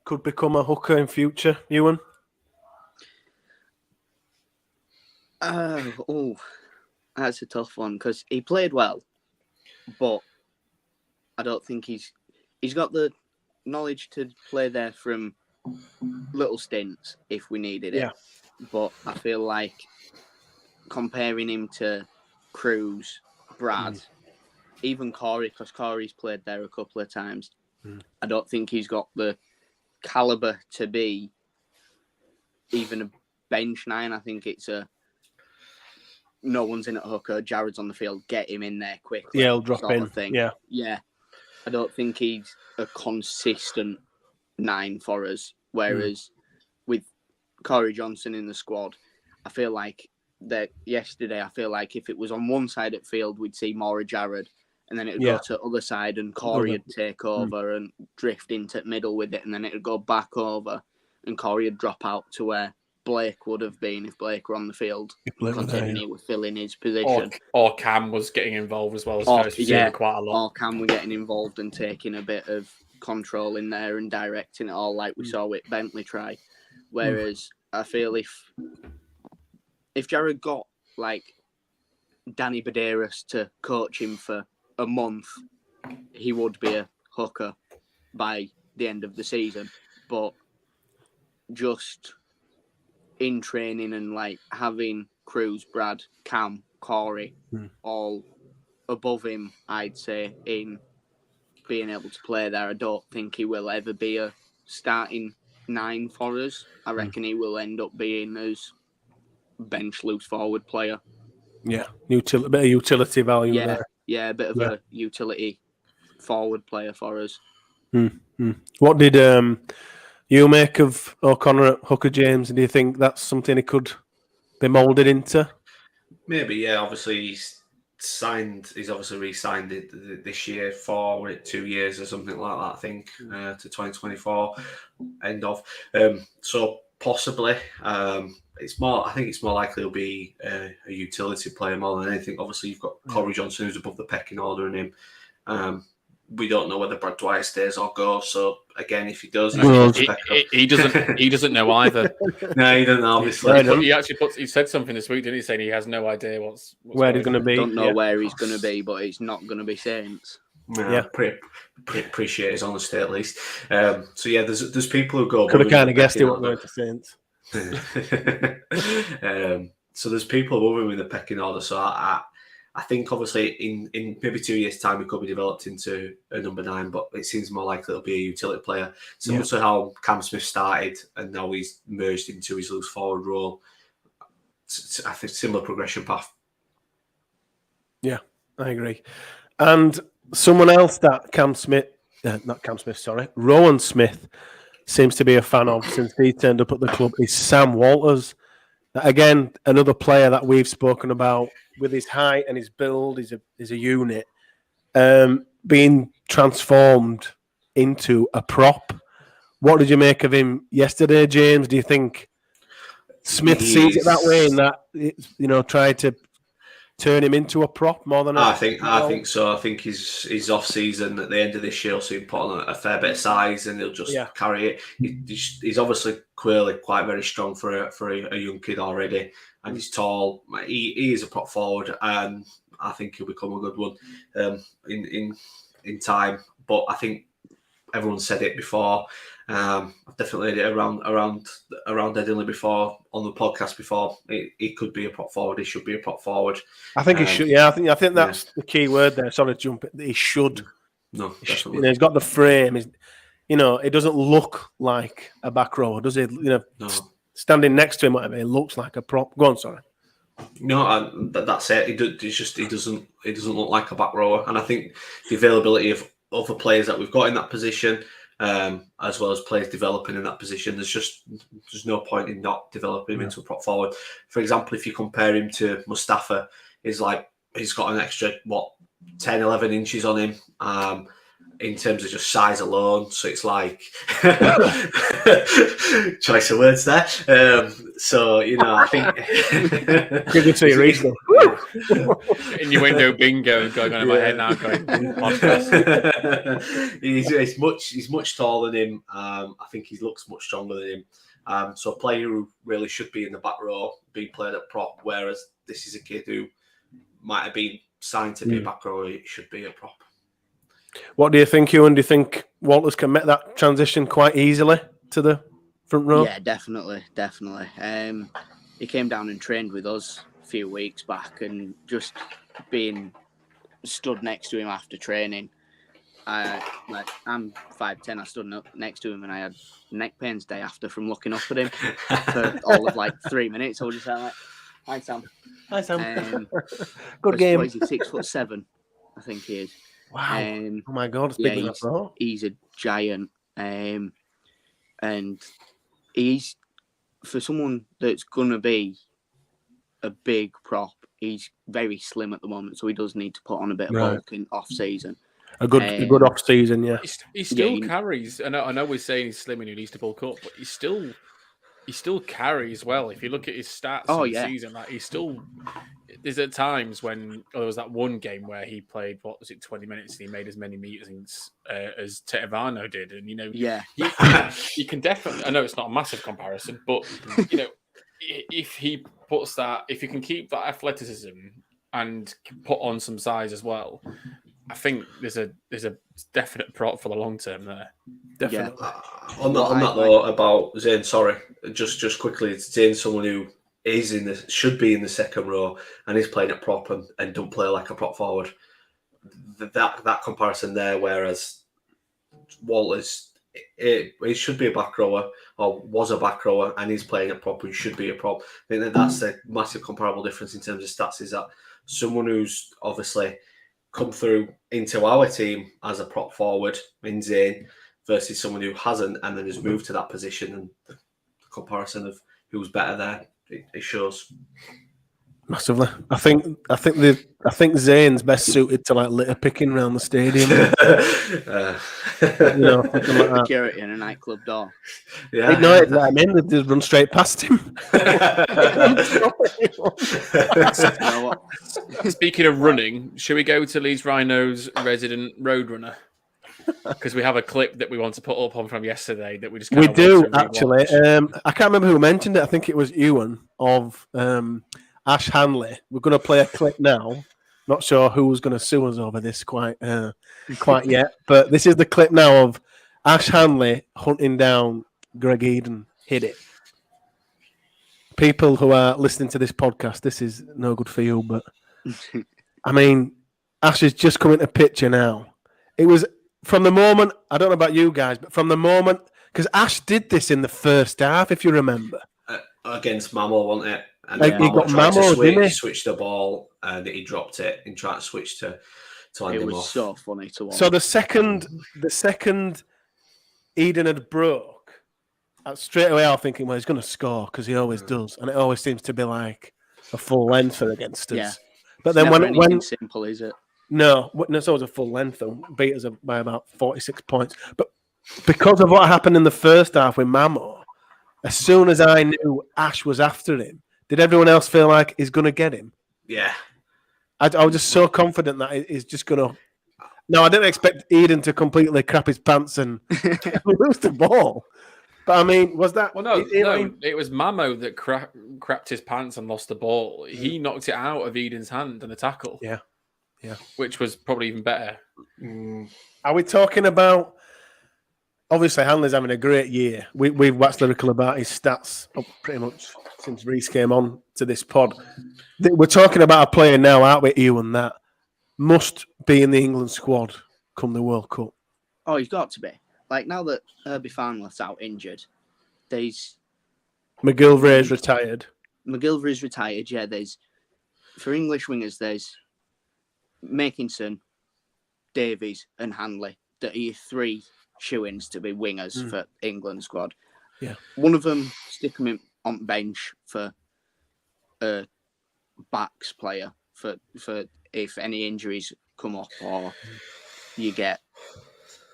could become a hooker in future, Ewan? That's a tough one, because he played well, but I don't think he's got the knowledge to play there from little stints if we needed it. Yeah. But I feel like comparing him to Cruz, Brad, even Corey, because Corey's played there a couple of times, I don't think he's got the caliber to be even a bench nine. I think it's no one's in at hooker, Jared's on the field, get him in there quickly. Yeah, he'll drop in. Thing. Yeah. I don't think he's a consistent 9 for us. Whereas with Corey Johnson in the squad, I feel like that yesterday, if it was on one side of the field, we'd see more of Jared, and then it would go to the other side, and Corey would take over and drift into the middle with it, and then it would go back over, and Corey would drop out to where Blake would have been if Blake were on the field, considering he was filling his position. Or Cam was getting involved as well. Quite a lot. Or Cam were getting involved and taking a bit of control in there and directing it all, like we saw with Bentley try. Whereas I feel if Jared got like Danny Badeiras to coach him for a month, he would be a hooker by the end of the season. But just in training and like having Cruz, Brad, Cam, Corey all above him, I'd say, in being able to play there, I don't think he will ever be a starting 9 for us. I reckon he will end up being as bench loose forward player. Yeah, bit of utility value there. Yeah, a bit of a utility forward player for us. What did you make of O'Connor at Hooker, James? Do you think that's something he could be moulded into? Maybe, yeah. Obviously, he's obviously re-signed it this year for 2 years or something like that, I think, to 2024 end of. So possibly, I think it's more likely he'll be a utility player more than anything. Obviously, you've got Corey Johnson, who's above the pecking order, in him. We don't know whether Brad Dwyer stays or goes. So again, if he does, he doesn't know either. No, he doesn't. Obviously, he said something this week, didn't he? Saying he has no idea what's where he's going to be. Don't know where he's going to be, but it's not going to be Saints. Appreciate his honesty at least. So yeah, there's people who go. Could have kind of guessed he wasn't going to Saints. So there's people above him in the pecking order. So I think obviously in maybe 2 years' time he could be developed into a number 9, but it seems more likely it'll be a utility player. Similar to how Cam Smith started and now he's merged into his loose forward role. I think similar progression path. Yeah, I agree. And someone else that Rowan Smith seems to be a fan of since he turned up at the club is Sam Walters. Again, another player that we've spoken about with his height and his build, is a unit, being transformed into a prop. What did you make of him yesterday, James? Do you think Smith sees it that way, and that tried to turn him into a prop more than? I think so. I think his off season at the end of this year will see him put on a fair bit of size, and he'll just carry it. He's obviously clearly quite very strong for a young kid already, and he's tall. He is a prop forward, and I think he'll become a good one in time. But I think everyone said it before. I've definitely heard it around Edinley before on the podcast before. He could be a prop forward. He should be a prop forward. I think he should. Yeah, I think that's the key word there. Sorry to jump in. He should. No, definitely. He's got the frame. It doesn't look like a back rower, does it? No. Standing next to him, whatever, it looks like a prop. Go on, sorry. No, that's it. He doesn't look like a back rower, and I think the availability of other players that we've got in that position, as well as players developing in that position, there's no point in not developing him into a prop forward. For example, if you compare him to Mustafa, he's got an extra 10, 11 inches on him. In terms of just size alone, so it's like choice of words there. I think good to see recently. Innuendo bingo going on in my head now. He's much taller than him. I think he looks much stronger than him. So a player who really should be in the back row, being played at prop, whereas this is a kid who might have been signed to be a back row. It should be a prop. What do you think, Ewan? Do you think Walters can make that transition quite easily to the front row? Yeah, definitely. He came down and trained with us a few weeks back, and just being stood next to him after training, I'm 5'10". I stood up next to him, and I had neck pains day after from looking up at him for all of 3 minutes. I was just like, "Hi, Sam." Hi, Sam. Good game. What is he, 6'7"? I think he is. Wow! Oh my God, it's bigger than I thought. He's a giant, and he's, for someone that's gonna be a big prop, he's very slim at the moment, so he does need to put on a bit of bulk in off season. A good off season, yeah. He still carries. I know we're saying he's slim and he needs to bulk up, but he still carries well. If you look at his stats in the season, he's still. There's at times when there was that one game where he played 20 minutes and he made as many meters as Tetevano did, and you can definitely. I know it's not a massive comparison, but if he puts that, if you can keep that athleticism and put on some size as well, I think there's a definite prop for the long term there. Definitely. Yeah. On that though, about Zayn, sorry, just quickly, Zayn, someone who should be in the second row and is playing at prop and don't play like a prop forward. That comparison there, whereas Walters He should be a back rower, or was a back rower, and he's playing a prop and should be a prop. I think that's a massive comparable difference in terms of stats, is that someone who's obviously come through into our team as a prop forward in Zane versus someone who hasn't and then has moved to that position, and the comparison of who's better there, it shows. Massively. I think Zane's best suited to like litter picking around the stadium. Something like that. Security in a nightclub door. Yeah. No, it let him in. They just run straight past him. Speaking of running, should we go to Leeds Rhinos resident roadrunner? Because we have a clip that we want to put up on from yesterday that we just we do actually. I can't remember who mentioned it. I think it was Ewan of Ash Hanley. We're going to play a clip now. Not sure who's going to sue us over this quite yet, but this is the clip now of Ash Hanley hunting down Greg Eden. Hit it. People who are listening to this podcast, this is no good for you, but I mean, Ash is just coming to picture now. It was from the moment, I don't know about you guys, but from the moment, because Ash did this in the first half, if you remember. Against Mamo, wasn't it? And he got Mamo, didn't he? Switched the ball and he dropped it and tried to switch to hand him off. It was so funny to watch. So the second Eden had broke, straight away I was thinking, well, he's going to score because he always does, and it always seems to be like a full length against us. Yeah. But then when simple, is it? No, it's always a full length though. Beat us by about 46 points. But because of what happened in the first half with Mamo, as soon as I knew Ash was after him, did everyone else feel like he's going to get him? Yeah. I was just so confident that he's just going to... No, I didn't expect Eden to completely crap his pants and lose the ball. But I mean, was that... Well, no, it was Mamo that crapped his pants and lost the ball. He knocked it out of Eden's hand in the tackle. Yeah. Which was probably even better. Are we talking about... Obviously, Hanley's having a great year. We've waxed lyrical about his stats pretty much since Reece came on to this pod. We're talking about a player now, aren't we, Ewan, that must be in the England squad come the World Cup. Oh, he's got to be. Like, now that Herbie Farnworth's out injured, there's... McGilvray's retired. McGilvray's retired, yeah. For English wingers, there's Makinson, Davies and Hanley. That are your three shoe-ins to be wingers for England squad. Yeah. One of them, stick him on bench for a backs player for if any injuries come up or you get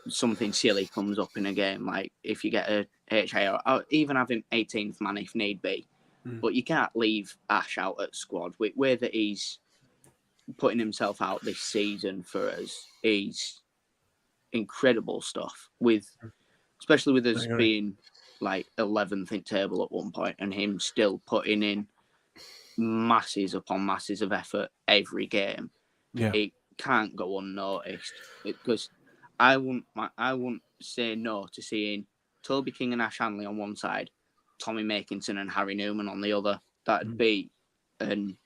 something silly comes up in a game, like if you get a HA or even have him 18th man if need be. But you can't leave Ash out at squad. Where that he's putting himself out this season for us, he's incredible stuff, especially with us being like 11th in table at one point and him still putting in masses upon masses of effort every game. Yeah. It can't go unnoticed because I wouldn't say no to seeing Toby King and Ash Hanley on one side, Tommy Makinson and Harry Newman on the other. That'd be, and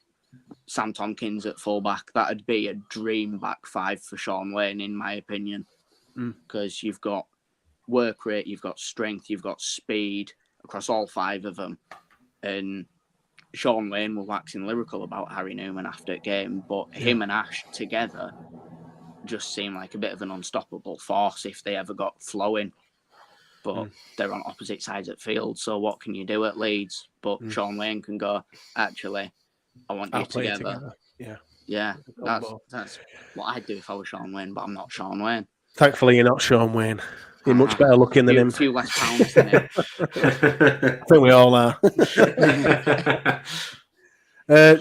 Sam Tompkins at fullback. That'd be a dream back five for Sean Wayne, in my opinion, because you've got work rate, you've got strength, you've got speed across all five of them. And Sean Wayne was waxing lyrical about Harry Newman after the game, but him and Ash together just seem like a bit of an unstoppable force if they ever got flowing. But they're on opposite sides of the field, so what can you do at Leeds? But Sean Wayne can go, actually, I want you together. Yeah, that's what I'd do if I was Sean Wayne, but I'm not Sean Wayne. Thankfully, you're not Sean Wayne. You're much better looking than him. A few less pounds than him. I think we all are.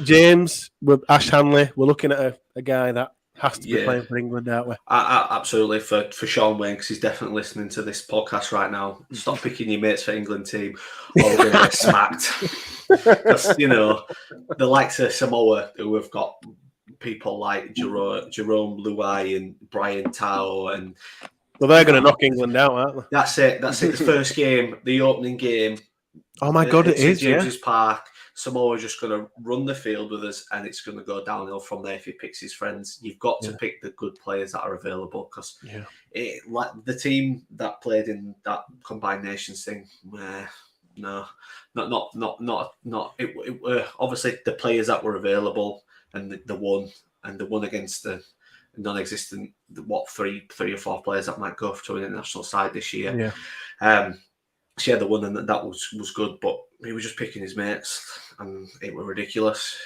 James, with Ash Hanley, we're looking at a guy that has to be playing for England, aren't we? Absolutely, for Sean Wayne, because he's definitely listening to this podcast right now. Stop picking your mates for England team, or we're going to get smacked. You know, the likes of Samoa, who have got people like Jerome Luai and Brian Tao, and well, they're going to knock England out, aren't they? That's it. The first game, the opening game. Oh my God, it is, James's Park. Samoa's just going to run the field with us, and it's going to go downhill from there if he picks his friends. You've got to pick the good players that are available, because like the team that played in that Combined Nations thing, no, not. It were obviously the players that were available, and the one against the non-existent, three or four players that might go to an international side this year. She had the one, and that was good, but he was just picking his mates, and it was ridiculous.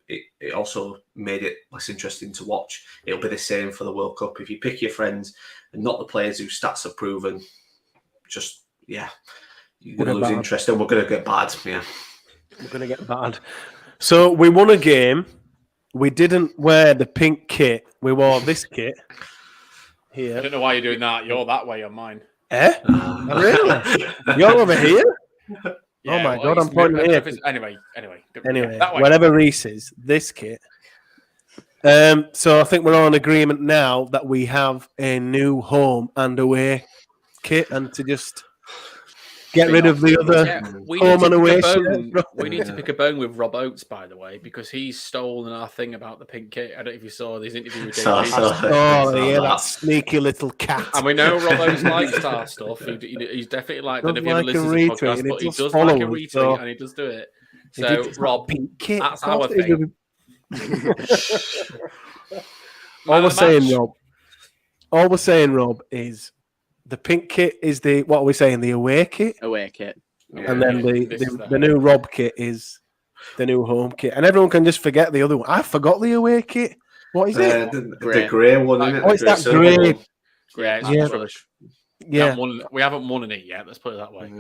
It also made it less interesting to watch. It'll be the same for the World Cup. If you pick your friends and not the players whose stats are proven, you're going to lose interest, and we're going to get bad. Yeah, we're going to get bad. So we won a game. We didn't wear the pink kit. We wore this kit here. I don't know why you're doing that. You're that way on mine. Really? You're over here? Yeah, oh my God, I'm pointing here. Anyway, wherever Reese is, this kit. So I think we're all in agreement now that we have a new home and away kit, and to just get rid of the other home and away shirt. We need to pick a bone with Rob Oates, by the way, because he's stolen our thing about the pink kit. I don't know if you saw his interview with David. That sneaky little cat. And we know Rob Oates likes our stuff. He's definitely like that if he ever listens to the podcast, but he does like a retweet, and he does do it. So, Rob, that's our thing. All we're saying, Rob, is the pink kit is the, what are we saying, the away kit? Away kit. And then the new Rob kit is the new home kit. And everyone can just forget the other one. I forgot the away kit. What is it? The grey one, isn't it? Oh, it's that grey. Yeah, rubbish. Yeah. We haven't won any yet, let's put it that way.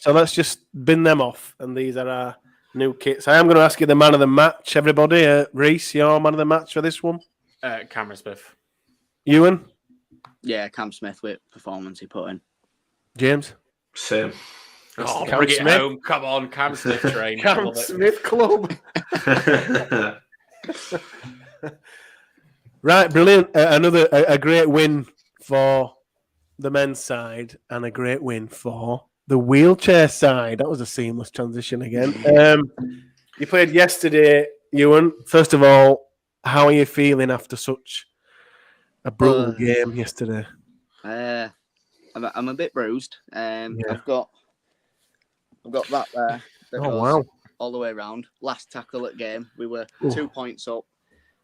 So let's just bin them off. And these are our new kits. I am going to ask you the man of the match, everybody. Reese, your man of the match for this one? Cameron Smith. Ewan? Yeah, Cam Smith with performance he put in. James? Same. Bring it home. Come on, Cam Smith train. Cam Smith Club. Right, brilliant. Another a great win for the men's side and a great win for the wheelchair side. That was a seamless transition again. You played yesterday, Ewan. First of all, how are you feeling after such a brutal game yesterday? I'm a bit bruised. I've got that there. That goes all the way around. Last tackle at game, we were 2 points up,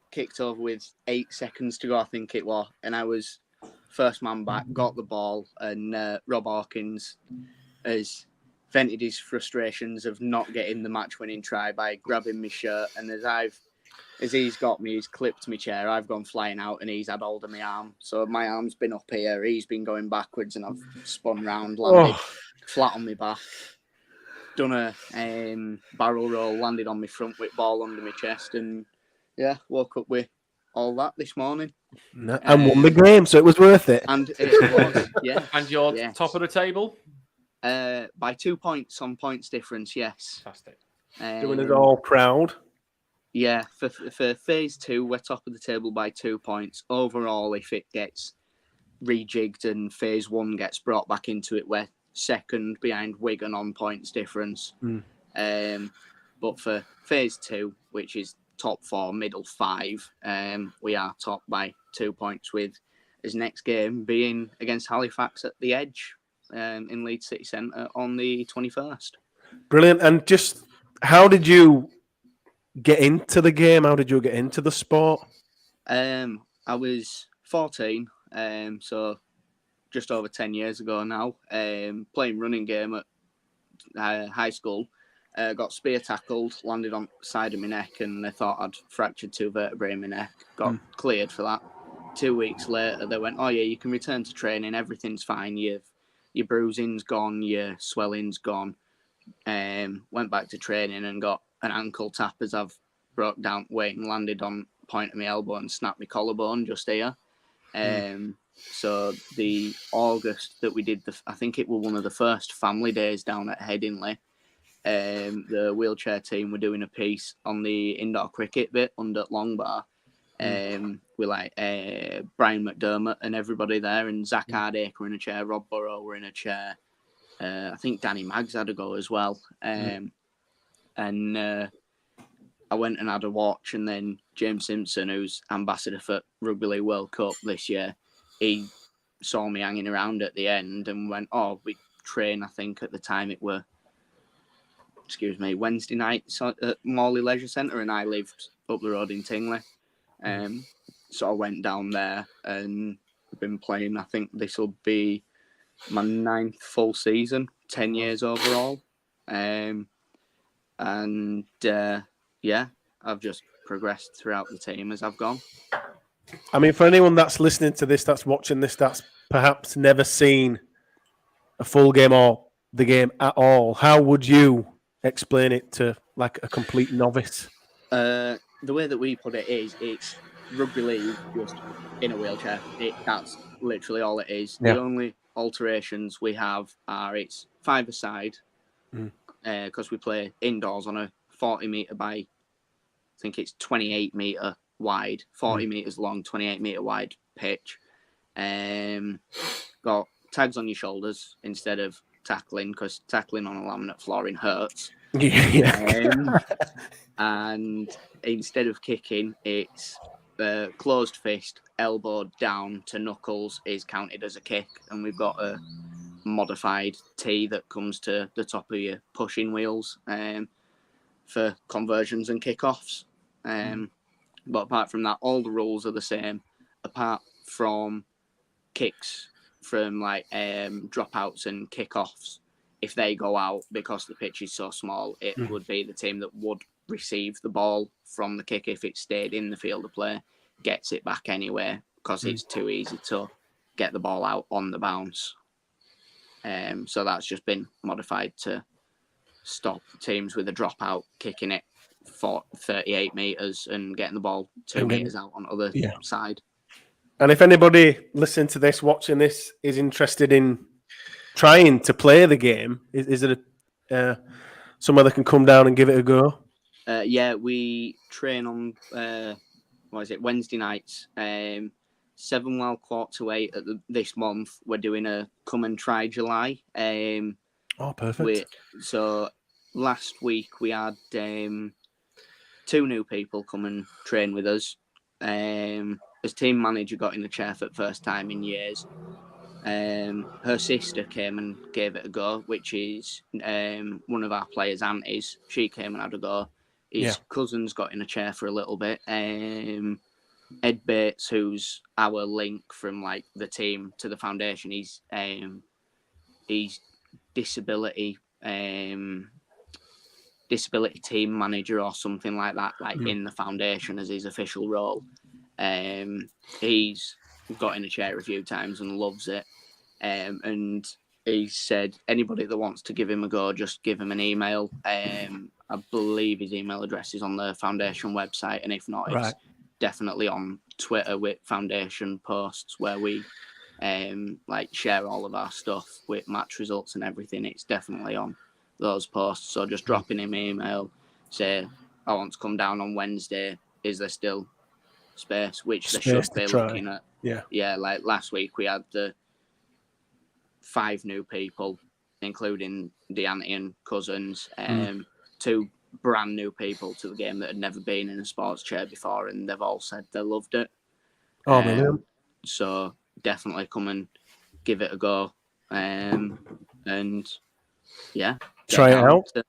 kicked over with 8 seconds to go, I think it was, and I was first man back, got the ball, and Rob Hawkins has vented his frustrations of not getting the match-winning try by grabbing my shirt, and as he's got me, he's clipped my chair, I've gone flying out, and he's had hold of my arm. So my arm's been up here, he's been going backwards, and I've spun round, landed flat on my back, done a barrel roll, landed on my front with ball under my chest, and woke up with all that this morning. And won the game, so it was worth it. And it was, yeah. And you're top of the table? By 2 points on points difference, yes. Fantastic. Doing us all proud. Yeah, for phase 2, we're top of the table by 2 points. Overall, if it gets rejigged and phase 1 gets brought back into it, we're second behind Wigan on points difference. But for phase 2, which is top 4, middle 5, we are top by 2 points, with his next game being against Halifax at the Edge in Leeds City Centre on the 21st. Brilliant. And just how did you get into the game? How did you get into the sport? I was 14, so just over 10 years ago now, playing running game at high school. Got spear tackled, landed on the side of my neck, and they thought I'd fractured 2 vertebrae in my neck. Got cleared for that. 2 weeks later, they went, you can return to training. Everything's fine. Your bruising's gone. Your swelling's gone. Went back to training and got an ankle tap as I've broke down weight and landed on the point of my elbow and snapped my collarbone just here. So the August that we did, I think it was one of the first family days down at Headingley. The wheelchair team were doing a piece on the indoor cricket bit under Longbar. With Brian McDermott and everybody there, and Zach Hardacre were in a chair, Rob Burrow were in a chair. I think Danny Maggs had a go as well. And and I went and had a watch, and then James Simpson, who's ambassador for Rugby League World Cup this year, he saw me hanging around at the end and went, "Oh, we train." I think at the time it were, Wednesday night at Morley Leisure Centre, and I lived up the road in Tingley. So I went down there and been playing. I think this will be my 9th full season, 10 years overall. I've just progressed throughout the team as I've gone. I mean, for anyone that's listening to this, that's watching this, that's perhaps never seen a full game or the game at all, how would you explain it to like a complete novice? The way that we put it is, it's rugby league just in a wheelchair. That's literally all it is. Yeah. The only alterations we have are it's 5-a-side, because we play indoors on a 40 metre by, I think it's 28 metre wide, 40 metres long, 28 metre wide pitch. Got tags on your shoulders instead of tackling, because tackling on a laminate flooring hurts. And instead of kicking, it's closed fist, elbow down to knuckles is counted as a kick, and we've got a modified tee that comes to the top of your pushing wheels for conversions and kickoffs. But apart from that, all the rules are the same, apart from kicks from like dropouts and kickoffs. If they go out because the pitch is so small, it would be the team that would receive the ball from the kick. If it stayed in the field of play, gets it back anyway, because it's too easy to get the ball out on the bounce. So that's just been modified to stop teams with a dropout kicking it for 38 metres and getting the ball 2 metres out on the other side. And if anybody listening to this, watching this, is interested in trying to play the game, is it somewhere that can come down and give it a go? We train on Wednesday nights. 7 while 7:45 at this month. We're doing a come and try July. Perfect. So last week we had 2 new people come and train with us. As team manager got in the chair for the first time in years. Her sister came and gave it a go, which is one of our players' aunties. She came and had a go. His cousin's got in a chair for a little bit. Ed Bates, who's our link from like the team to the foundation, he's disability team manager or something like that, in the foundation as his official role. He's got in a chair a few times and loves it. And he said anybody that wants to give him a go, just give him an email. I believe his email address is on the foundation website, and if not, it's definitely on Twitter with foundation posts where we share all of our stuff with match results and everything. It's definitely on those posts. So just dropping him an email, say I want to come down on Wednesday. Is there still space? Which they should be looking at. Yeah. Like last week we had the 5 new people, including the auntie and cousins, 2 brand new people to the game that had never been in a sports chair before, and they've all said they loved it. Brilliant. So definitely come and give it a go. And try it out. So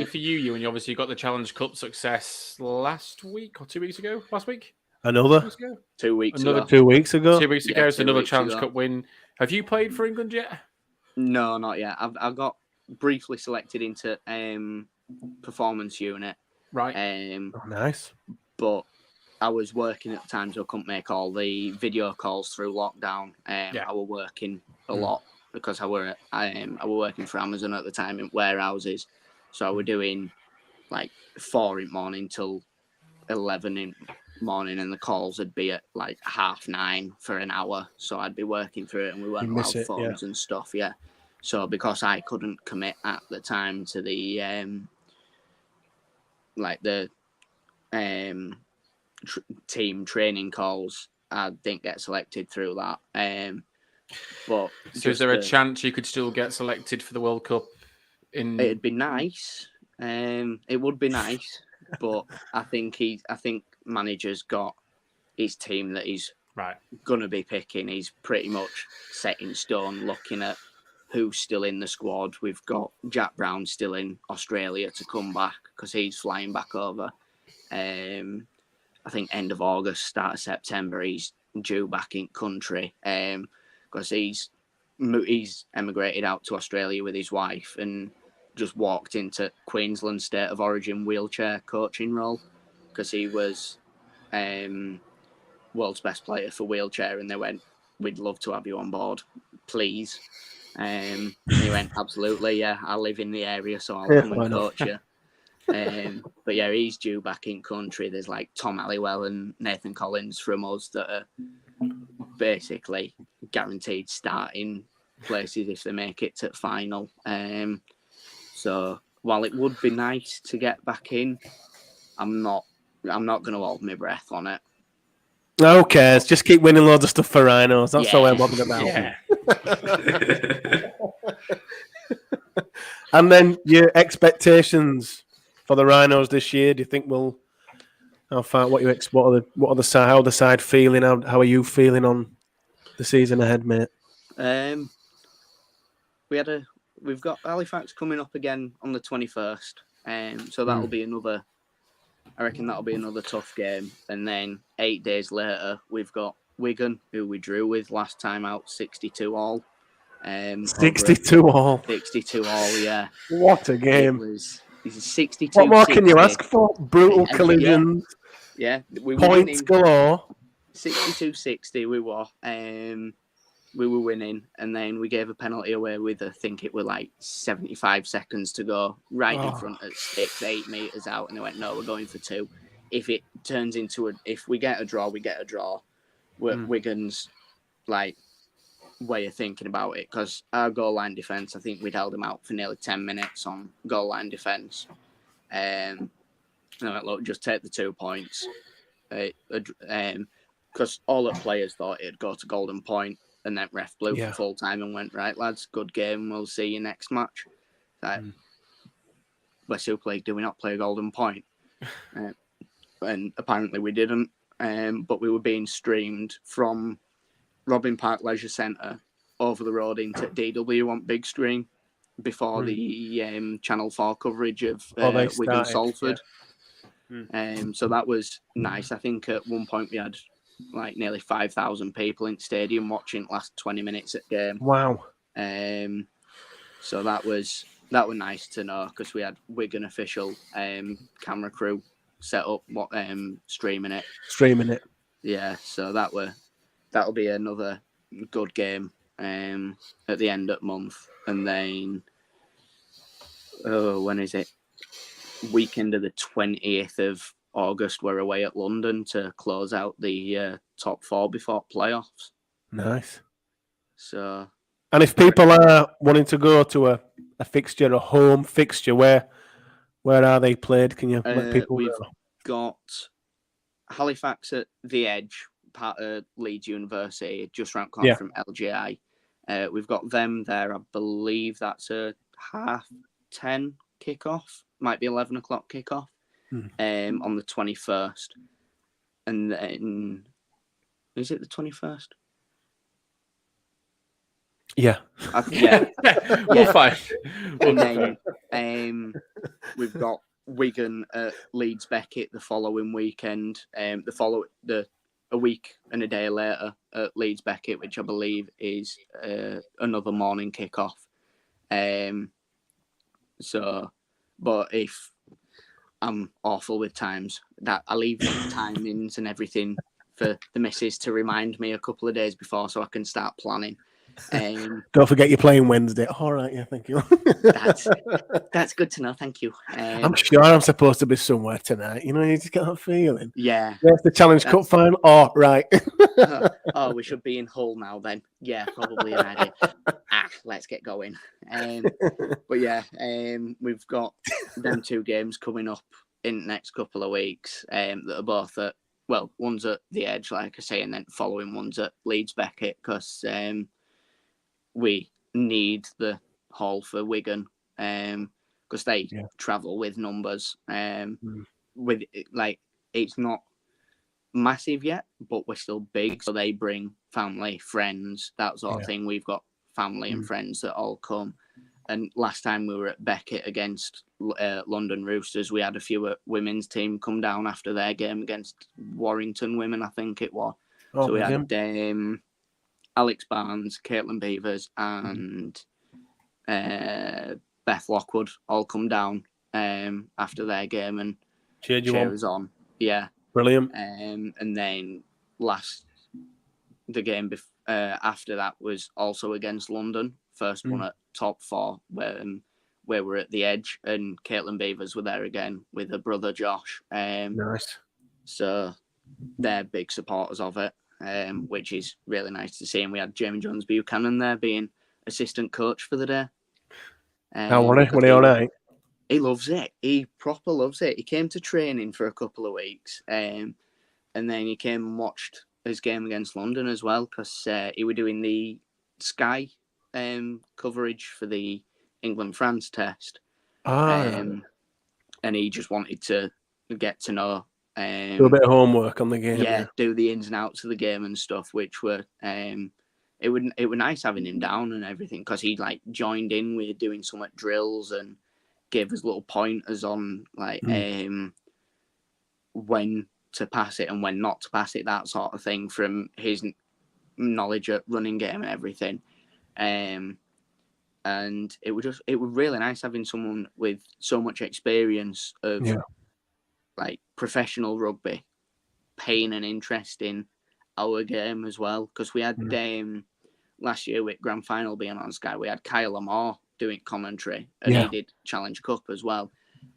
for you, and you obviously got the Challenge Cup success last week or 2 weeks ago. Last week, 2 weeks ago. 2 weeks ago. So another Challenge Cup win. Have you played for England yet? No, not yet. I got briefly selected into performance unit. Right. Nice. But I was working at the time, so I couldn't make all the video calls through lockdown. I was working a lot because I were working for Amazon at the time in warehouses. So I was doing 4 in the morning till 11 in the morning, and the calls would be at 9:30 for an hour. So I'd be working through it, and we weren't allowed phones and stuff. Yeah. So because I couldn't commit at the time to the team training calls, I didn't get selected through that. But so is there a chance you could still get selected for the World Cup? It'd be nice. It would be nice, but I think manager's got his team that he's gonna be picking. He's pretty much set in stone. Looking at who's still in the squad, we've got Jack Brown still in Australia to come back because he's flying back over. I think end of August, start of September, he's due back in country because he's emigrated out to Australia with his wife and just walked into Queensland State of Origin wheelchair coaching role because he was world's best player for wheelchair, and they went, "We'd love to have you on board, please." And he went, "Absolutely, yeah, I live in the area, so I'll come and coach you." But yeah, he's due back in country. There's like Tom Halliwell and Nathan Collins from us that are basically guaranteed starting places if they make it to the final. So while it would be nice to get back in, I'm not going to hold my breath on it. Okay, let's just keep winning loads of stuff for Rhinos. That's all I'm bothered about. Yeah. And then your expectations for the Rhinos this year? Do you think how are the side feeling? How are you feeling on the season ahead, mate? We've got Halifax coming up again on the 21st, so that'll be another. I reckon that'll be another tough game. And then 8 days later, we've got Wigan, who we drew with last time out, 62 all. 62 all. 62 all, yeah. What a game! It's 62. What more can you ask for? Brutal collisions. Yeah, we were points winning. Galore. 62-60 we were. We were winning, and then we gave a penalty away with, I think it were like 75 seconds to go, right in front at sticks, 8 metres out, and they went, "No, we're going for 2. If it turns into if we get a draw, we get a draw." Wigan's like way of thinking about it, because our goal line defence, I think we'd held them out for nearly 10 minutes on goal line defence. And I went, "Look, just take the 2 points." Because all the players thought it'd go to Golden Point. And then ref blew for full time and went, "Right, lads, good game. We'll see you next match." Like, we're Super League, do we not play a Golden Point? And apparently we didn't. But we were being streamed from Robin Park Leisure Centre over the road into DW on big screen before the Channel 4 coverage of Wigan Salford. Yeah. So that was nice. I think at one point we had like nearly 5,000 people in the stadium watching last 20 minutes at game. Wow. So that was nice to know, because we had Wigan official camera crew set up streaming it. Yeah, so that'll be another good game at the end of the month. And then when is it? Weekend of the 20th of August, we're away at London to close out the top 4 before playoffs. Nice. So, and if people are wanting to go to a fixture, a home fixture, where are they played? Can you let people know? We've got Halifax at the Edge, part of Leeds University, just round corner from LGI. We've got them there. I believe that's a 10:30 kickoff. Might be 11 o'clock kickoff. On the 21st, and then is it the 21st? Yeah. We'll find. And then we've got Wigan at Leeds Beckett the following weekend. A week and a day later at Leeds Beckett, which I believe is another morning kickoff. But if I'm awful with times, that I leave timings and everything for the missus to remind me a couple of days before, so I can start planning. Don't forget you're playing Wednesday. All right, yeah, thank you. That's good to know. Thank you. I'm sure I'm supposed to be somewhere tonight. You know, you just get that feeling. Yeah. There's the Challenge Cup final. Oh, right. We should be in Hull now then. Yeah, probably an idea. Let's get going. But yeah, we've got them 2 games coming up in the next couple of weeks that are both at, well, one's at the Edge, like I say, and then following one's at Leeds Beckett, because we need the hall for Wigan. because they travel with numbers. With like, it's not massive yet, but we're still big, so they bring family, friends, that sort of thing. We've got family and friends that all come. And last time we were at Beckett against London Roosters, we had a few women's team come down after their game against Warrington Women, I think it was. So we had Alex Barnes, Caitlin Beavers, and Beth Lockwood all come down after their game and cheer us on. Yeah. Brilliant. And then the game after that was also against London. First one at top 4, where we're at the edge, and Caitlin Beavers were there again with her brother Josh. Nice. So they're big supporters of it, which is really nice to see. And we had Jamie Jones Buchanan there being assistant coach for the day. How was he? Was he all right? He loves it. He proper loves it. He came to training for a couple of weeks, and then he came and watched his game against London as well, because he was doing the Sky coverage for the England-France test. And he just wanted to get to know. Do a bit of homework on the game. Yeah, do the ins and outs of the game and stuff, which were... It was nice having him down and everything, because he like joined in with doing some drills and gave us little pointers on like when to pass it and when not to pass it, that sort of thing, from his knowledge at running game and everything. And it was really nice having someone with so much experience of like professional rugby paying an interest in our game as well, because we had last year with Grand Final being on Sky, we had Kyle Lamar doing commentary, and he did Challenge Cup as well.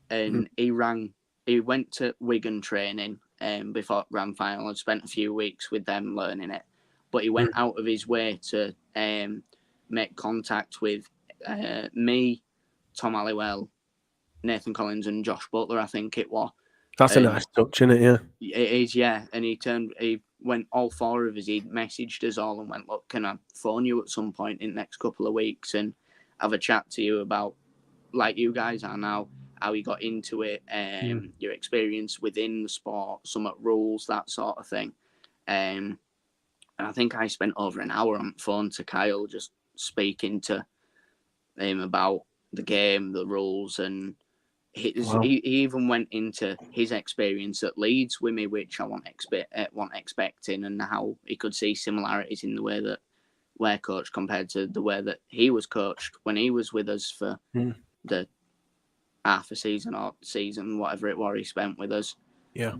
And he went to Wigan training before Grand Final and spent a few weeks with them learning it. But he went out of his way to make contact with me, Tom Halliwell, Nathan Collins, and Josh Butler, I think it was. That's a nice touch, isn't it? Yeah. It is, yeah. And he went, all 4 of us, he messaged us all and went, look, can I phone you at some point in the next couple of weeks and have a chat to you about, like you guys are now, how you got into it, your experience within the sport, some rules, that sort of thing. And I think I spent over an hour on the phone to Kyle, just speaking to him about the game, the rules, and he even went into his experience at Leeds with me, which I wasn't expecting, and how he could see similarities in the way that we're coached compared to the way that he was coached when he was with us for the half a season or season, whatever it was he spent with us. Yeah.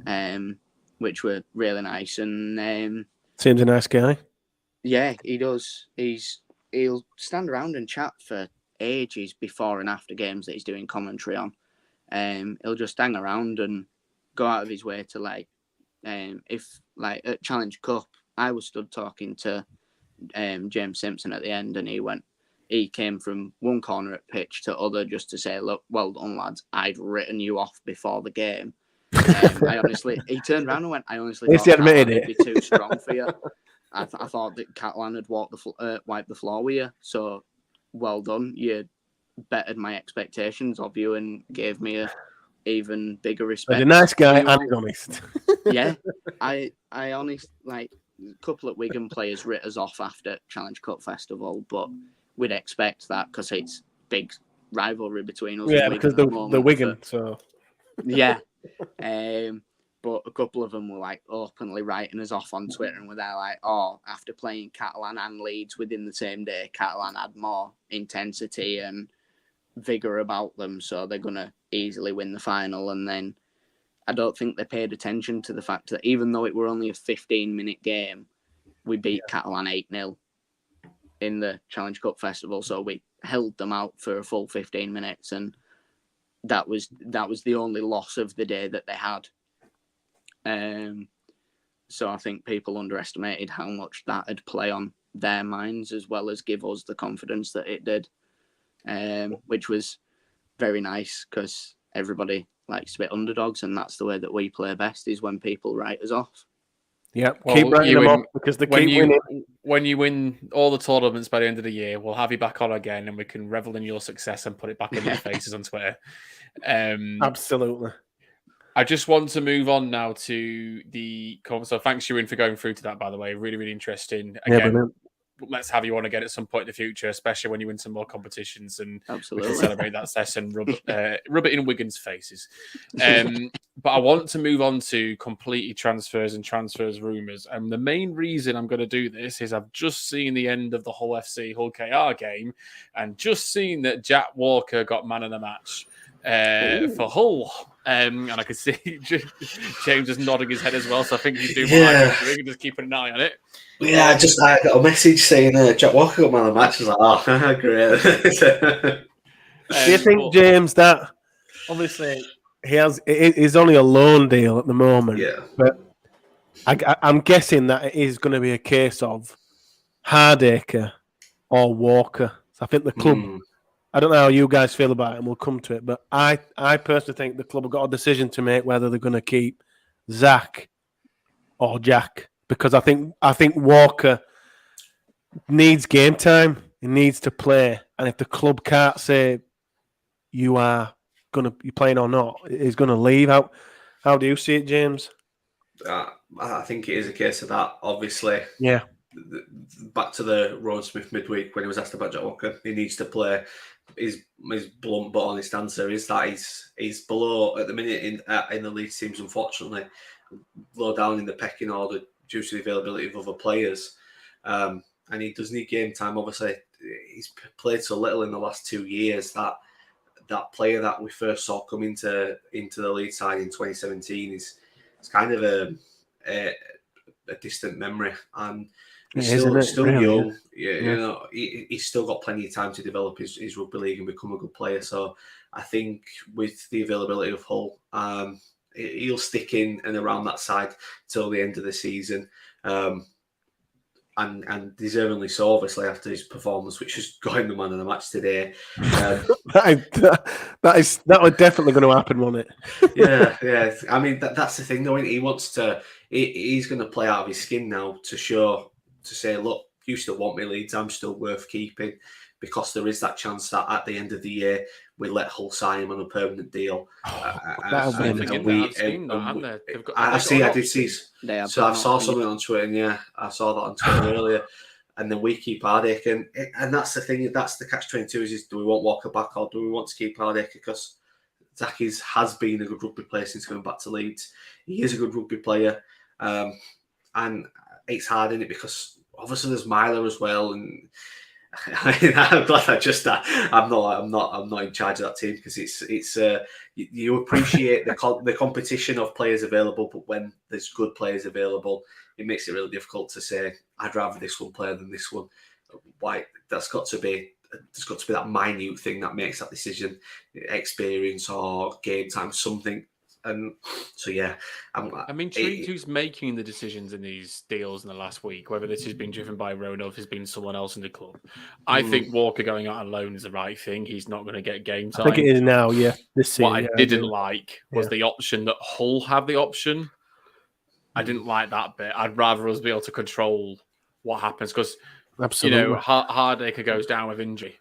Which were really nice. And seems a nice guy. Yeah, he does. He'll stand around and chat for ages before and after games that he's doing commentary on. He'll just hang around and go out of his way to if like at Challenge Cup, I was stood talking to James Simpson at the end, and he came from one corner at pitch to other just to say, look, well done lads, I'd written you off before the game. He turned around and went, I honestly thought Catalan would be too strong for you. I thought that Catalan had wiped the floor with you, so well done. You bettered my expectations of you and gave me a even bigger respect. He's a nice guy and he's honest. Yeah, I honest, like, a couple of Wigan players writ us off after Challenge Cup Festival, but we'd expect that because it's big rivalry between us. Yeah, because the Wigan, so yeah. But a couple of them were like openly writing us off on Twitter, and were there like, oh, after playing Catalan and Leeds within the same day, Catalan had more intensity and vigour about them, so they're going to easily win the final. And then I don't think they paid attention to the fact that even though it were only a 15-minute game, we beat Catalan 8-0 in the Challenge Cup Festival. So we held them out for a full 15 minutes, and that was the only loss of the day that they had. So I think people underestimated how much that would play on their minds, as well as give us the confidence that it did, which was very nice, because everybody likes to be underdogs, and that's the way that we play best, is when people write us off. Yeah, Well, keep writing them up because they keep winning. When you win all the tournaments by the end of the year, we'll have you back on again and we can revel in your success and put it back in your faces on Twitter. Absolutely. I just want to move on now to the comment. So thanks, Ewan, for going through to that, by the way. Really, really interesting. Again, let's have you on again at some point in the future, especially when you win some more competitions and we can celebrate that success and rub it in Wigan's faces. But I want to move on to completely transfers and transfers rumours. And the main reason I'm going to do this is I've just seen the end of the Hull FC Hull KR game and just seen that Jack Walker got man of the match for Hull. And I could see James is nodding his head as well, so I think he's doing what I'm doing, just keeping an eye on it. Yeah, I got a message saying Jack Walker got man of the match. I was like, oh, great. Do you think, James, that obviously he's only a loan deal at the moment, but I'm guessing that it is going to be a case of Hardacre or Walker. So I think the club. I don't know how you guys feel about it, and we'll come to it. But I personally think the club have got a decision to make whether they're going to keep Zach or Jack, because I think Walker needs game time. He needs to play, and if the club can't say you're playing or not, he's going to leave. How do you see it, James? I think it is a case of that. Obviously, back to the Rowan Smith midweek when he was asked about Jack Walker, he needs to play. His blunt but honest answer is that he's below at the minute in the league teams, unfortunately, low down in the pecking order due to the availability of other players, and he does need game time. Obviously, he's played so little in the last 2 years that player that we first saw come into the league side in 2017 is kind of a distant memory, and he's still really young. You know, he's still got plenty of time to develop his rugby league and become a good player. So I think with the availability of Hull, he'll stick in and around that side till the end of the season. And deservingly so, obviously, after his performance, which has got him the man of the match today. That was definitely going to happen, wasn't it? yeah. I mean, that's the thing, though. He's going to play out of his skin now to say, look, you still want me, Leeds, I'm still worth keeping, because there is that chance that at the end of the year we let Hull sign him on a permanent deal. I did see. So I saw something on Twitter, and I saw that on Twitter earlier. And then we keep Hardacre, and that's the thing. That's the catch-22 is do we want Walker back or do we want to keep Hardacre? Because Zach has been a good rugby player since going back to Leeds. He is a good rugby player, and it's hard in it because obviously there's Myler as well, and I'm glad I'm not in charge of that team, because it's you appreciate the competition of players available, but when there's good players available, it makes it really difficult to say I'd rather this one player than this one. Why? There's got to be that minute thing that makes that decision, experience or game time, something. And so I'm intrigued who's making the decisions in these deals in the last week, whether this has been driven by Rono, if it's been someone else in the club. I think Walker going out on loan is the right thing. He's not going to get game time. I think it is now, this season. What I didn't like was the option that Hull have the option. I didn't like that bit. I'd rather us be able to control what happens, because Hardacre goes down with injury